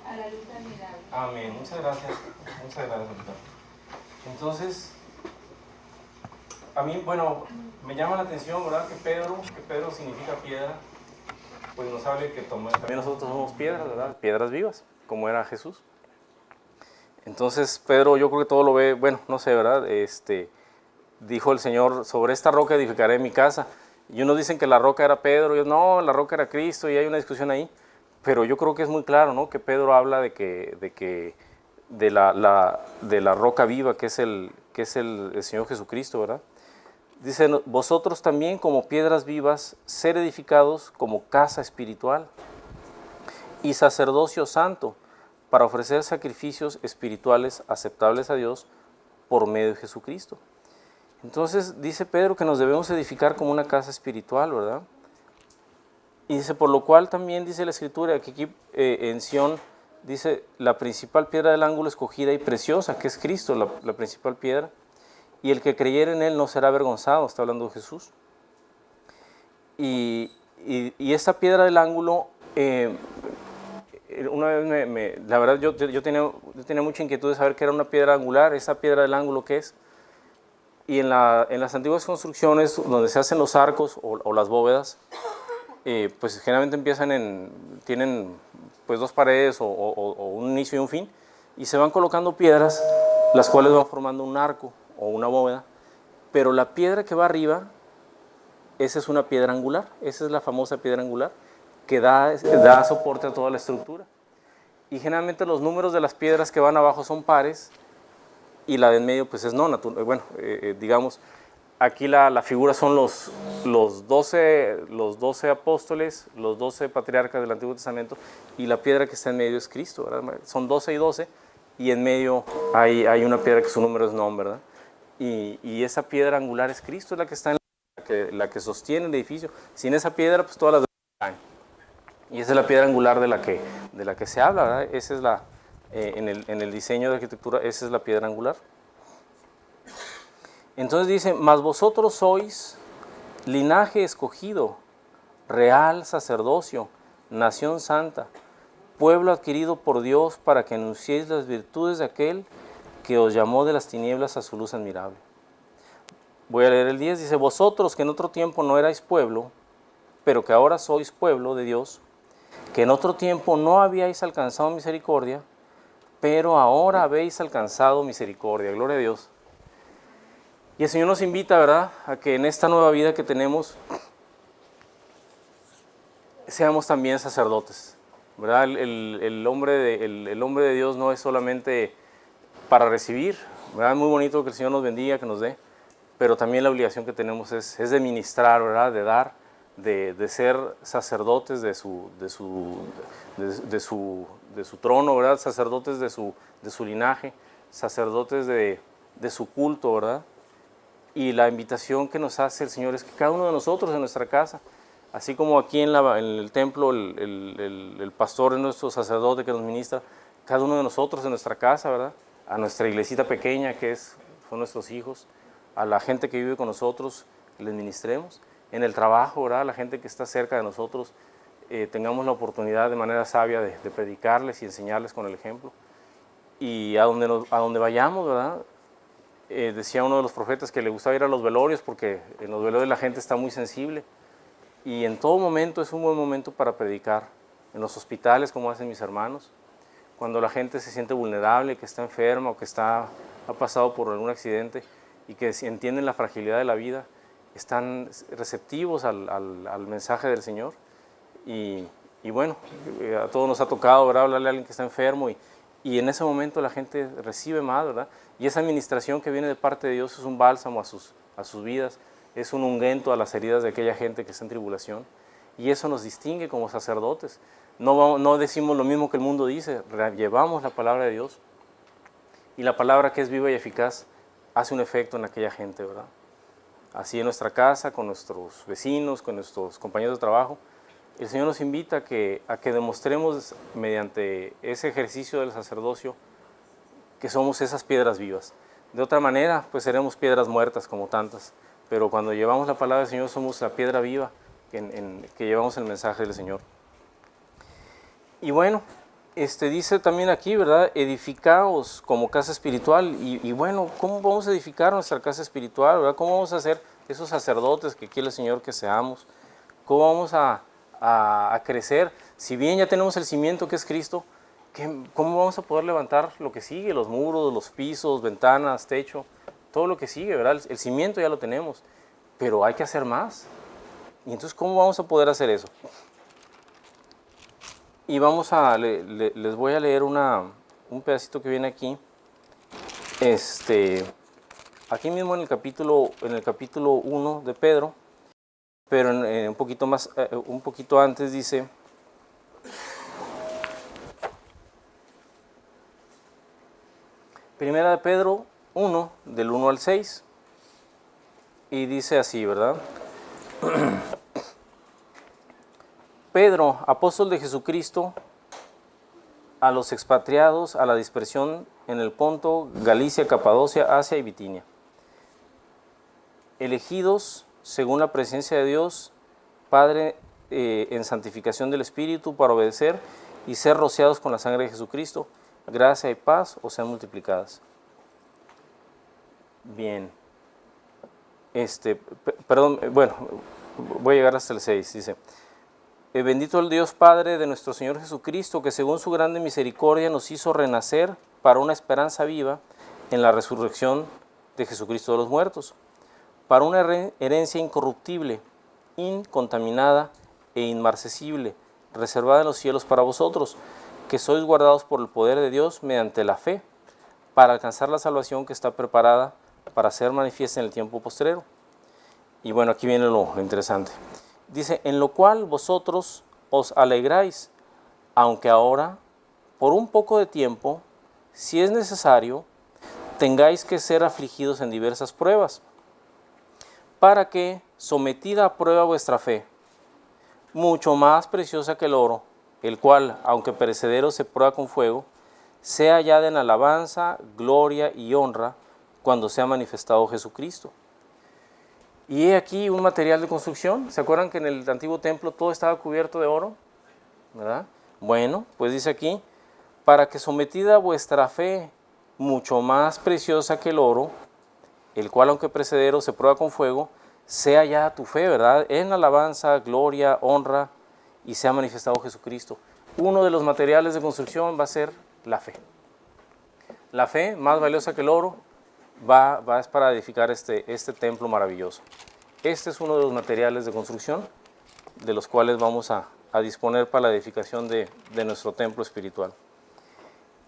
a la luz admirable. Amén. Muchas gracias. Muchas gracias, doctor. Entonces, a mí, bueno, me llama la atención, ¿verdad? Que Pedro significa piedra. Pues nos habla que también nosotros somos piedras, ¿verdad? Piedras vivas, como era Jesús. Entonces, Pedro, yo creo que todo lo ve, bueno, no sé, ¿verdad? Dijo el Señor, sobre esta roca edificaré mi casa. Y unos dicen que la roca era Pedro, y otros, no, la roca era Cristo, y hay una discusión ahí. Pero yo creo que es muy claro, ¿no? Que Pedro habla de la roca viva, que es el Señor Jesucristo, ¿verdad? Dice, vosotros también como piedras vivas, ser edificados como casa espiritual y sacerdocio santo, para ofrecer sacrificios espirituales aceptables a Dios por medio de Jesucristo. Entonces dice Pedro que nos debemos edificar como una casa espiritual, ¿verdad? Y dice, por lo cual también dice la Escritura, que aquí en Sión dice, la principal piedra del ángulo escogida y preciosa, que es Cristo, la principal piedra, y el que creyere en él no será avergonzado, está hablando de Jesús. Y esta piedra del ángulo, una vez la verdad yo tenía mucha inquietud de saber qué era una piedra angular, esta piedra del ángulo, ¿qué es? Y en las antiguas construcciones donde se hacen los arcos o las bóvedas, pues generalmente tienen pues dos paredes o un inicio y un fin, y se van colocando piedras, las cuales van formando un arco o una bóveda, pero la piedra que va arriba, esa es una piedra angular, esa es la famosa piedra angular, que da soporte a toda la estructura. Y generalmente los números de las piedras que van abajo son pares, y la de en medio pues es no natural. Bueno, digamos, aquí la figura son los 12 apóstoles, los 12 patriarcas del Antiguo Testamento, y la piedra que está en medio es Cristo, ¿verdad? Son 12 y 12, y en medio hay una piedra que su número es non, ¿verdad? Y esa piedra angular es Cristo, es la que está en la que sostiene el edificio. Sin esa piedra, pues todas las demás caen. Y esa es la piedra angular de la que se habla, ¿verdad? Esa es en el diseño de arquitectura, esa es la piedra angular. Entonces dice, mas vosotros sois linaje escogido, real sacerdocio, nación santa, pueblo adquirido por Dios para que anunciéis las virtudes de aquel que os llamó de las tinieblas a su luz admirable. Voy a leer el 10, dice, vosotros que en otro tiempo no erais pueblo, pero que ahora sois pueblo de Dios, que en otro tiempo no habíais alcanzado misericordia, pero ahora habéis alcanzado misericordia. Gloria a Dios. Y el Señor nos invita, ¿verdad?, a que en esta nueva vida que tenemos seamos también sacerdotes, ¿verdad? El hombre de Dios no es solamente para recibir, ¿verdad? Es muy bonito que el Señor nos bendiga, que nos dé, pero también la obligación que tenemos es de ministrar, ¿verdad?, de dar, de ser sacerdotes de su trono, ¿verdad? Sacerdotes de su linaje, sacerdotes de su culto, ¿verdad? Y la invitación que nos hace el Señor es que cada uno de nosotros en nuestra casa, así como aquí en el templo el pastor es nuestro sacerdote que nos ministra, cada uno de nosotros en nuestra casa, ¿verdad? A nuestra iglesita pequeña son nuestros hijos, a la gente que vive con nosotros, les ministremos. En el trabajo, ¿verdad? La gente que está cerca de nosotros, tengamos la oportunidad de manera sabia de predicarles y enseñarles con el ejemplo. Y a donde vayamos, ¿verdad? Decía uno de los profetas que le gustaba ir a los velorios porque en los velorios la gente está muy sensible. Y en todo momento es un buen momento para predicar. En los hospitales, como hacen mis hermanos, cuando la gente se siente vulnerable, que está enferma o que ha pasado por algún accidente y que entienden la fragilidad de la vida, están receptivos al mensaje del Señor. Y bueno, a todos nos ha tocado, ¿verdad?, hablarle a alguien que está enfermo y en ese momento la gente recibe más, ¿verdad? Y esa administración que viene de parte de Dios es un bálsamo a sus vidas, es un ungüento a las heridas de aquella gente que está en tribulación. Y eso nos distingue como sacerdotes. No decimos lo mismo que el mundo dice, llevamos la palabra de Dios. Y la palabra que es viva y eficaz hace un efecto en aquella gente, ¿verdad? Así en nuestra casa, con nuestros vecinos, con nuestros compañeros de trabajo, el Señor nos invita a que demostremos mediante ese ejercicio del sacerdocio que somos esas piedras vivas. De otra manera, pues seremos piedras muertas como tantas, pero cuando llevamos la palabra del Señor somos la piedra viva que llevamos el mensaje del Señor. Y bueno, dice también aquí, ¿verdad? Edificaos como casa espiritual. Y bueno, ¿cómo vamos a edificar nuestra casa espiritual, ¿verdad? ¿Cómo vamos a ser esos sacerdotes que quiere el Señor que seamos? ¿Cómo vamos a crecer? Si bien ya tenemos el cimiento que es Cristo, ¿cómo vamos a poder levantar lo que sigue? Los muros, los pisos, ventanas, techo, todo lo que sigue, ¿verdad? El cimiento ya lo tenemos, pero hay que hacer más. Y entonces, ¿cómo vamos a poder hacer eso? Y les voy a leer un pedacito que viene aquí. Aquí mismo en el capítulo 1 de Pedro, pero un poquito antes dice: Primera de Pedro 1, del 1 al 6, y dice así, ¿verdad? Pedro, apóstol de Jesucristo, a los expatriados, a la dispersión en el Ponto, Galicia, Capadocia, Asia y Bitinia, elegidos según la presencia de Dios, Padre, en santificación del Espíritu, para obedecer y ser rociados con la sangre de Jesucristo, gracia y paz os sean multiplicadas. Bien. Bueno, voy a llegar hasta el 6, dice: Bendito el Dios Padre de nuestro Señor Jesucristo, que según su grande misericordia nos hizo renacer para una esperanza viva en la resurrección de Jesucristo de los muertos, para una herencia incorruptible, incontaminada e inmarcesible, reservada en los cielos para vosotros, que sois guardados por el poder de Dios mediante la fe, para alcanzar la salvación que está preparada para ser manifiesta en el tiempo postrero. Y bueno, aquí viene lo interesante. Dice: en lo cual vosotros os alegráis, aunque ahora, por un poco de tiempo, si es necesario, tengáis que ser afligidos en diversas pruebas, para que, sometida a prueba vuestra fe, mucho más preciosa que el oro, el cual, aunque perecedero se prueba con fuego, sea hallada en alabanza, gloria y honra, cuando sea manifestado Jesucristo. Y he aquí un material de construcción. ¿Se acuerdan que en el antiguo templo todo estaba cubierto de oro? ¿Verdad? Bueno, pues dice aquí: para que sometida vuestra fe, mucho más preciosa que el oro, el cual aunque perecedero se prueba con fuego, sea ya tu fe, ¿verdad?, en alabanza, gloria, honra, y sea manifestado Jesucristo. Uno de los materiales de construcción va a ser la fe. La fe, más valiosa que el oro, es para edificar este templo maravilloso. Este es uno de los materiales de construcción de los cuales vamos a disponer para la edificación de nuestro templo espiritual.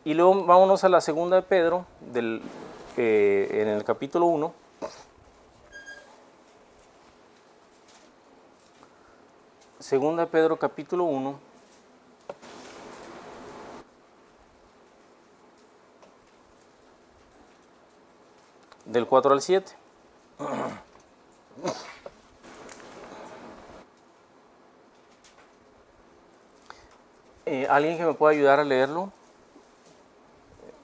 Y luego vámonos a la segunda de Pedro, en el capítulo 1. Segunda de Pedro, capítulo 1. Del 4 al 7. ¿Alguien que me pueda ayudar a leerlo?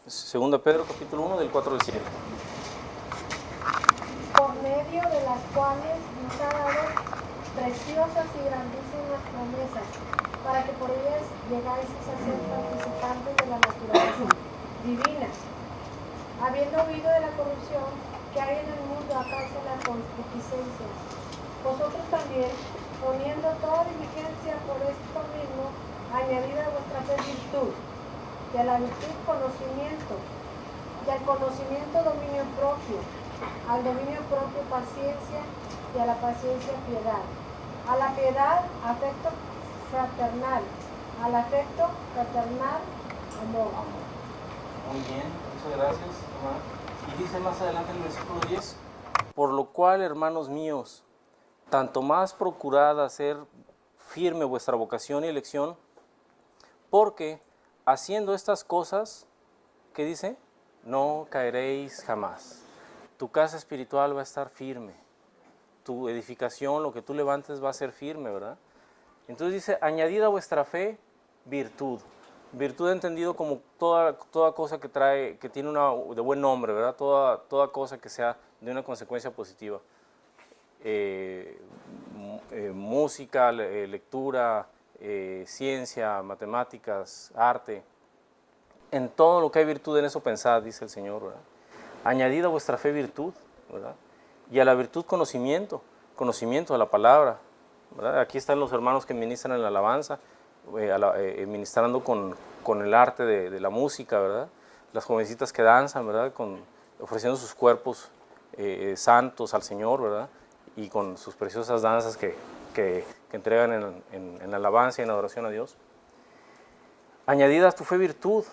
Segunda Pedro capítulo 1 del 4 al 7. Por medio de las cuales nos ha dado preciosas y grandísimas promesas, para que por ellas llegáis a ser participantes de la naturaleza divina, habiendo oído de la corrupción que hay en el mundo a causa de la concupiscencia. Vosotros también, poniendo toda diligencia por esto mismo, añadid a vuestra fe virtud, y a la virtud conocimiento, y al conocimiento dominio propio, al dominio propio paciencia, y a la paciencia piedad, a la piedad afecto fraternal, al afecto fraternal amor. Muy bien, muchas gracias, hermano. Y dice más adelante en el versículo 10, por lo cual, hermanos míos, tanto más procurad hacer firme vuestra vocación y elección, porque haciendo estas cosas, ¿qué dice? No caeréis jamás. Tu casa espiritual va a estar firme. Tu edificación, lo que tú levantes va a ser firme, ¿verdad? Entonces dice, añadid a vuestra fe virtud. Virtud entendido como toda cosa que trae, que tiene de buen nombre, ¿verdad? Toda cosa que sea de una consecuencia positiva. Música, lectura, ciencia, matemáticas, arte. En todo lo que hay virtud, en eso pensad, dice el Señor, ¿verdad? Añadid a vuestra fe virtud, ¿verdad? Y a la virtud conocimiento de la palabra, ¿verdad? Aquí están los hermanos que ministran en la alabanza, ministrando con el arte de la música, ¿verdad? Las jovencitas que danzan, ¿verdad? Ofreciendo sus cuerpos santos al Señor, ¿verdad? Y con sus preciosas danzas que entregan en la alabanza y en adoración a Dios. Añadid a tu fe virtud,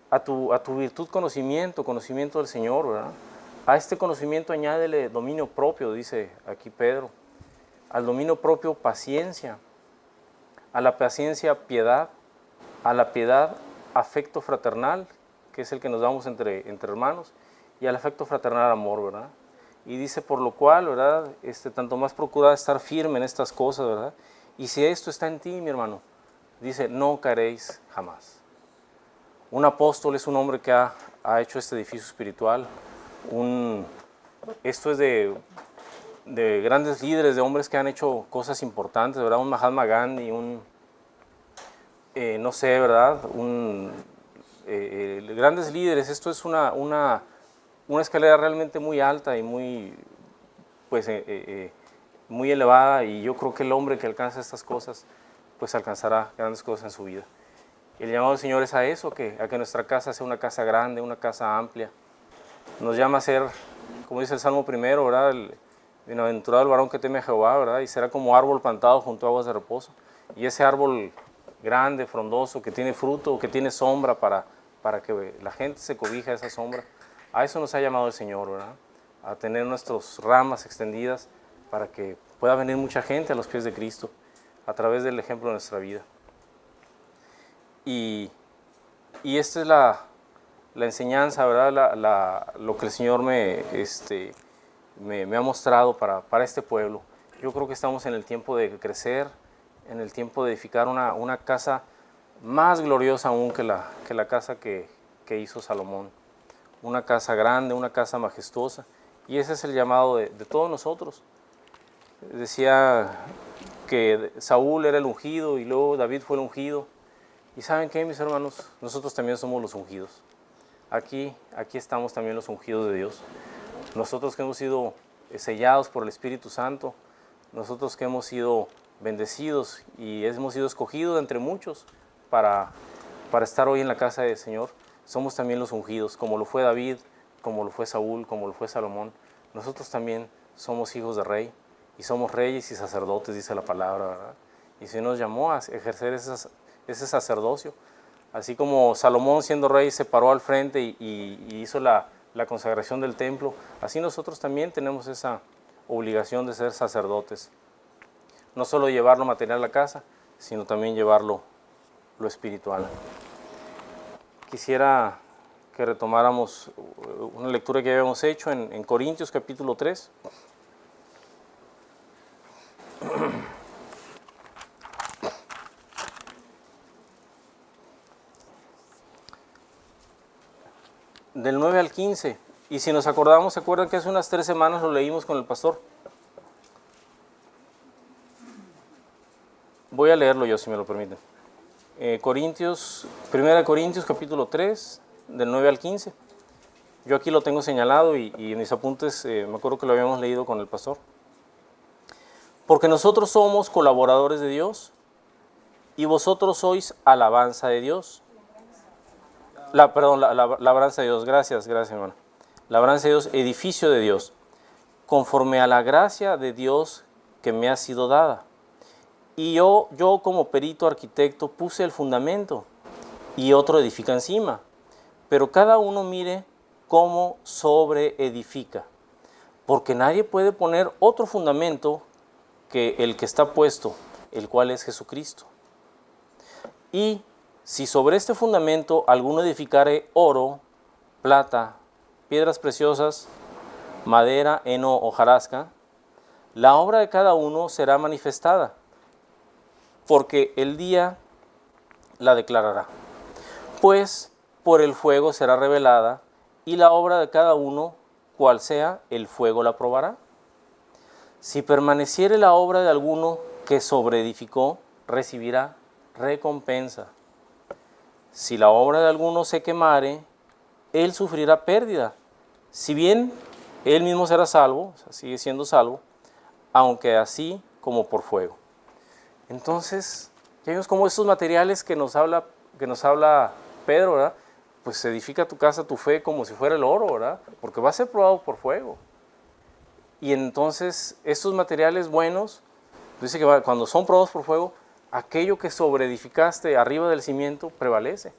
a tu virtud conocimiento del Señor, ¿verdad? A este conocimiento añádele dominio propio, dice aquí Pedro. Al dominio propio paciencia, a la paciencia piedad, a la piedad afecto fraternal, que es el que nos damos entre hermanos, y al afecto fraternal amor, ¿verdad? Y dice, por lo cual, ¿verdad? Tanto más procura estar firme en estas cosas, ¿verdad? Y si esto está en ti, mi hermano, dice, no caeréis jamás. Un apóstol es un hombre que ha hecho este edificio espiritual. Esto es de grandes líderes, de hombres que han hecho cosas importantes, ¿verdad? Un Mahatma Gandhi, no sé, ¿verdad? Grandes líderes. Esto es una escalera realmente muy alta y muy elevada, y yo creo que el hombre que alcanza estas cosas, pues alcanzará grandes cosas en su vida. El llamado del Señor es a eso, a que nuestra casa sea una casa grande, una casa amplia. Nos llama a ser, como dice el Salmo primero, ¿verdad? Bienaventurado el varón que teme a Jehová, ¿verdad? Y será como árbol plantado junto a aguas de reposo. Y ese árbol grande, frondoso, que tiene fruto, que tiene sombra para que la gente se cobije a esa sombra. A eso nos ha llamado el Señor, ¿verdad? A tener nuestras ramas extendidas para que pueda venir mucha gente a los pies de Cristo a través del ejemplo de nuestra vida. Y esta es la enseñanza, ¿verdad? Lo que el Señor me ha mostrado para este pueblo. Yo creo que estamos en el tiempo de crecer, en el tiempo de edificar una casa más gloriosa aún que la casa que hizo Salomón. Una casa grande, una casa majestuosa. Y ese es el llamado de todos nosotros. Decía que Saúl era el ungido y luego David fue el ungido. ¿Y saben qué, mis hermanos? Nosotros también somos los ungidos. Aquí estamos también los ungidos de Dios. Nosotros que hemos sido sellados por el Espíritu Santo, nosotros que hemos sido bendecidos y hemos sido escogidos entre muchos para estar hoy en la casa del Señor, somos también los ungidos, como lo fue David, como lo fue Saúl, como lo fue Salomón. Nosotros también somos hijos de rey y somos reyes y sacerdotes, dice la palabra, ¿verdad? Y se nos llamó a ejercer ese sacerdocio. Así como Salomón, siendo rey, se paró al frente y hizo la consagración del templo, así nosotros también tenemos esa obligación de ser sacerdotes. No solo llevar lo material a la casa, sino también llevar lo espiritual. Quisiera que retomáramos una lectura que habíamos hecho en Corintios capítulo 3. del 9 al 15. Y si nos acordamos, ¿se acuerdan que hace unas 3 semanas lo leímos con el pastor? Voy a leerlo yo, si me lo permiten. 1 Corintios capítulo 3, del 9 al 15. Yo aquí lo tengo señalado y en mis apuntes me acuerdo que lo habíamos leído con el pastor. Porque nosotros somos colaboradores de Dios y vosotros sois alabanza de Dios. La labranza de Dios, gracias hermano. Labranza de Dios, edificio de Dios, conforme a la gracia de Dios que me ha sido dada. Y yo como perito arquitecto puse el fundamento y otro edifica encima. Pero cada uno mire cómo sobreedifica. Porque nadie puede poner otro fundamento que el que está puesto, el cual es Jesucristo. Y si sobre este fundamento alguno edificare oro, plata, piedras preciosas, madera, heno, hojarasca, la obra de cada uno será manifestada, porque el día la declarará. Pues por el fuego será revelada, y la obra de cada uno, cual sea, el fuego la probará. Si permaneciere la obra de alguno que sobreedificó, recibirá recompensa. Si la obra de alguno se quemare, él sufrirá pérdida. Si bien él mismo será salvo, o sea, sigue siendo salvo, aunque así como por fuego. Entonces, ya vemos cómo estos materiales que nos habla Pedro, ¿verdad? Pues edifica tu casa, tu fe, como si fuera el oro, ¿verdad? Porque va a ser probado por fuego. Y entonces, estos materiales buenos, dice que cuando son probados por fuego, aquello que sobreedificaste arriba del cimiento prevalece.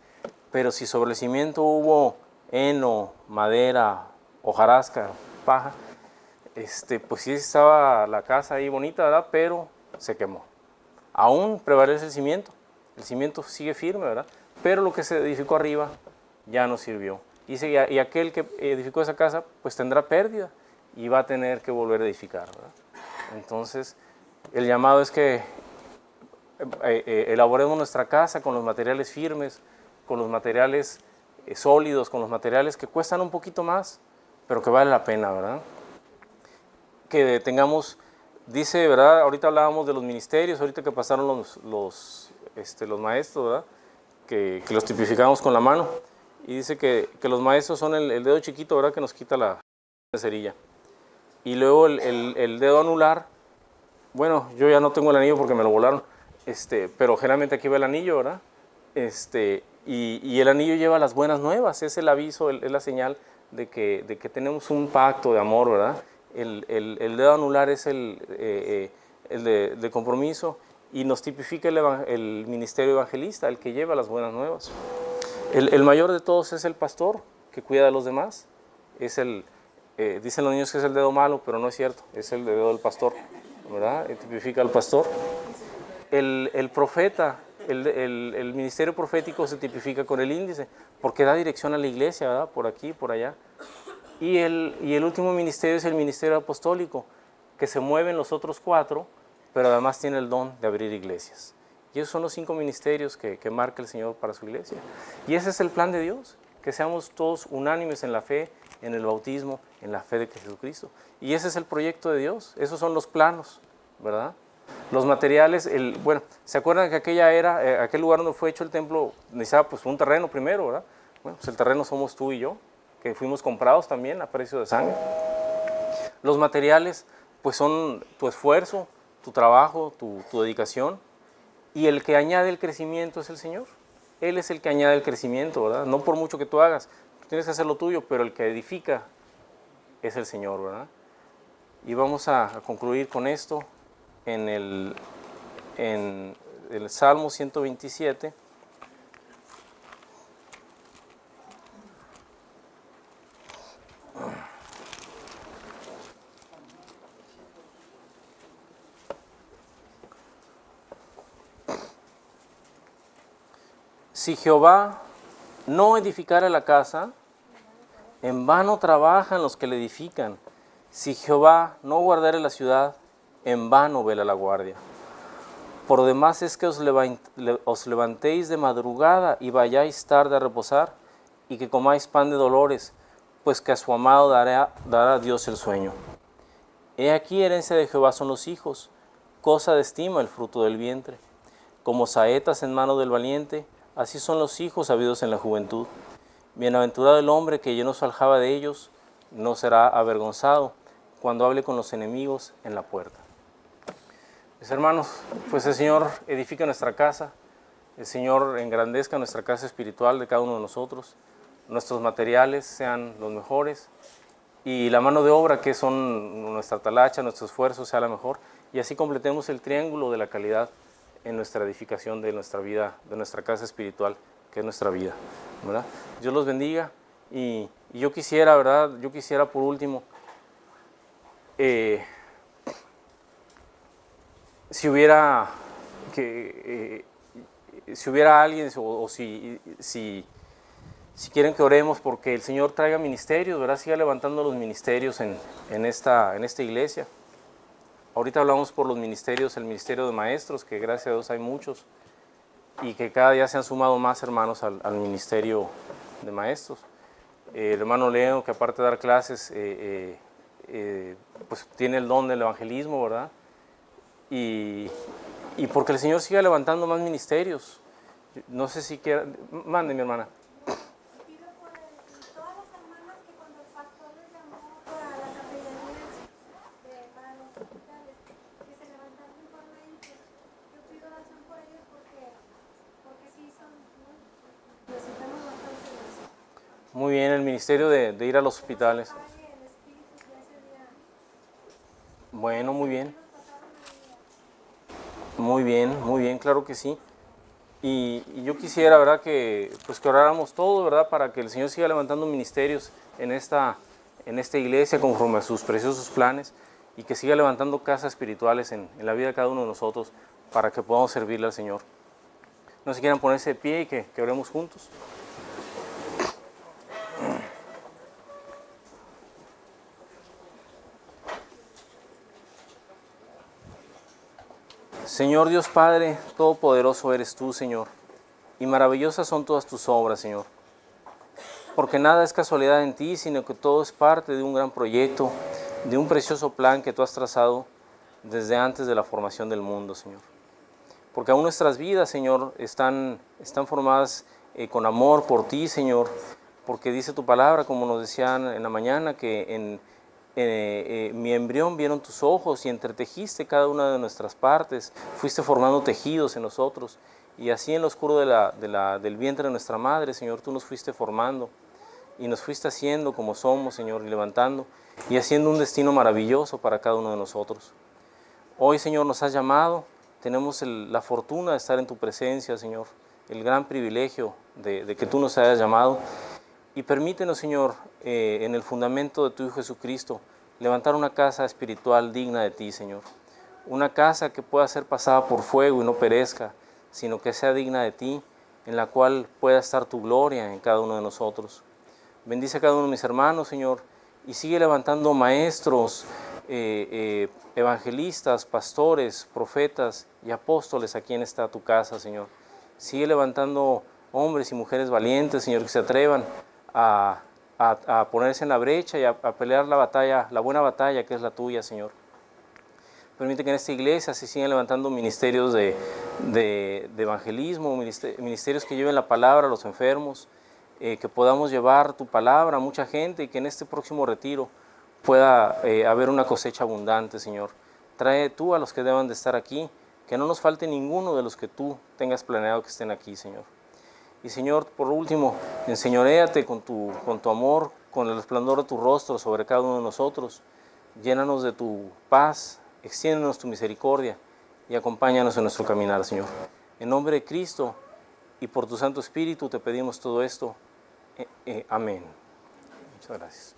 Pero si sobre el cimiento hubo heno, madera, hojarasca, paja, pues sí estaba la casa ahí bonita, ¿verdad? Pero se quemó. Aún prevalece el cimiento sigue firme, ¿verdad? Pero lo que se edificó arriba ya no sirvió. Dice, y aquel que edificó esa casa, pues tendrá pérdida y va a tener que volver a edificar, ¿verdad? Entonces, el llamado es que elaboremos nuestra casa con los materiales firmes, con los materiales sólidos, con los materiales que cuestan un poquito más, pero que vale la pena, ¿verdad? Que tengamos, dice, ¿verdad? Ahorita hablábamos de los ministerios, ahorita que pasaron los maestros, ¿verdad? Que los tipificamos con la mano, y dice que los maestros son el dedo chiquito, ¿verdad? Que nos quita la cerilla. Y luego el dedo anular, bueno, yo ya no tengo el anillo porque me lo volaron, pero generalmente aquí va el anillo, ¿verdad? Y el anillo lleva las buenas nuevas, es el aviso, es la señal de que tenemos un pacto de amor, ¿verdad? El dedo anular es el de compromiso y nos tipifica el ministerio evangelista, el que lleva las buenas nuevas. El mayor de todos es el pastor, que cuida de los demás. Dicen los niños que es el dedo malo, pero no es cierto, es el dedo del pastor, ¿verdad? Tipifica al pastor. El profeta, el ministerio profético se tipifica con el índice, porque da dirección a la iglesia, ¿verdad? Por aquí, por allá. Y el último ministerio es el ministerio apostólico, que se mueven los otros 4, pero además tiene el don de abrir iglesias. Y esos son los 5 ministerios que marca el Señor para su iglesia. Y ese es el plan de Dios, que seamos todos unánimes en la fe, en el bautismo, en la fe de Jesucristo. Y ese es el proyecto de Dios, esos son los planos, ¿verdad? Los materiales, bueno, ¿se acuerdan que aquel lugar donde fue hecho el templo necesitaba pues un terreno primero, ¿verdad? Bueno, pues el terreno somos tú y yo, que fuimos comprados también a precio de sangre. Los materiales pues son tu esfuerzo, tu trabajo, tu dedicación, y el que añade el crecimiento es el Señor. Él es el que añade el crecimiento, ¿verdad? No por mucho que tú hagas, tú tienes que hacer lo tuyo, pero el que edifica es el Señor, ¿verdad? Y vamos a concluir con esto en el Salmo 127. Si Jehová no edificara la casa, en vano trabajan los que la edifican. Si Jehová no guardare la ciudad, en vano vela la guardia. Por demás es que os levantéis de madrugada y vayáis tarde a reposar, y que comáis pan de dolores, pues que a su amado dará Dios el sueño. He aquí herencia de Jehová son los hijos, cosa de estima el fruto del vientre. Como saetas en mano del valiente, así son los hijos habidos en la juventud. Bienaventurado el hombre que lleno su aljaba de ellos, no será avergonzado cuando hable con los enemigos en la puerta. Mis hermanos, pues el Señor edifica nuestra casa, el Señor engrandezca nuestra casa espiritual de cada uno de nosotros, nuestros materiales sean los mejores y la mano de obra que son nuestra talacha, nuestro esfuerzo sea la mejor, y así completemos el triángulo de la calidad en nuestra edificación de nuestra vida, de nuestra casa espiritual, que es nuestra vida, ¿verdad? Dios los bendiga y yo quisiera, ¿verdad? Yo quisiera por último, si hubiera alguien o si quieren que oremos porque el Señor traiga ministerios, ¿verdad? Siga levantando los ministerios en esta iglesia. Ahorita hablamos por los ministerios, el ministerio de maestros, que gracias a Dios hay muchos, y que cada día se han sumado más hermanos al ministerio de maestros. El hermano Leo, que aparte de dar clases, pues tiene el don del evangelismo, ¿verdad? Y porque el Señor siga levantando más ministerios. No sé si quiera, mande mi hermana. Pido por todas las hermanas que cuando el pastor les llamó para la capellanía, para los hospitales, que se levantaron por mente. Yo pido oración por ellos porque sí son, necesitamos bastante oración. Muy bien, el ministerio de ir a los hospitales. El espíritu que ese día. Bueno, muy bien. Muy bien, claro que sí. Y yo quisiera, ¿verdad?, que oráramos todo, ¿verdad?, para que el Señor siga levantando ministerios en esta iglesia conforme a sus preciosos planes y que siga levantando casas espirituales en la vida de cada uno de nosotros para que podamos servirle al Señor. No sé si quieran ponerse de pie y que oremos juntos. Señor Dios Padre, todopoderoso eres tú, Señor, y maravillosas son todas tus obras, Señor. Porque nada es casualidad en ti, sino que todo es parte de un gran proyecto, de un precioso plan que tú has trazado desde antes de la formación del mundo, Señor. Porque aún nuestras vidas, Señor, están formadas con amor por ti, Señor, porque dice tu palabra, como nos decían en la mañana, que en mi embrión vieron tus ojos y entretejiste cada una de nuestras partes, fuiste formando tejidos en nosotros, y así en lo oscuro del vientre de nuestra madre, Señor, tú nos fuiste formando y nos fuiste haciendo como somos, Señor, y levantando y haciendo un destino maravilloso para cada uno de nosotros. Hoy, Señor, nos has llamado, tenemos la fortuna de estar en tu presencia, Señor, el gran privilegio de que tú nos hayas llamado. Y permítenos, Señor, en el fundamento de tu Hijo Jesucristo, levantar una casa espiritual digna de ti, Señor. Una casa que pueda ser pasada por fuego y no perezca, sino que sea digna de ti, en la cual pueda estar tu gloria en cada uno de nosotros. Bendice a cada uno de mis hermanos, Señor, y sigue levantando maestros, evangelistas, pastores, profetas y apóstoles aquí en esta tu casa, Señor. Sigue levantando hombres y mujeres valientes, Señor, que se atrevan a ponerse en la brecha y a pelear la batalla, la buena batalla que es la tuya, Señor. Permite que en esta iglesia se sigan levantando ministerios de evangelismo, ministerios que lleven la palabra a los enfermos, que podamos llevar tu palabra a mucha gente y que en este próximo retiro pueda haber una cosecha abundante, Señor. Trae tú a los que deban de estar aquí, que no nos falte ninguno de los que tú tengas planeado que estén aquí, Señor. Y Señor, por último, enseñoréate con tu amor, con el resplandor de tu rostro sobre cada uno de nosotros. Llénanos de tu paz, extiéndenos tu misericordia y acompáñanos en nuestro caminar, Señor. En nombre de Cristo y por tu Santo Espíritu te pedimos todo esto. Amén. Muchas gracias.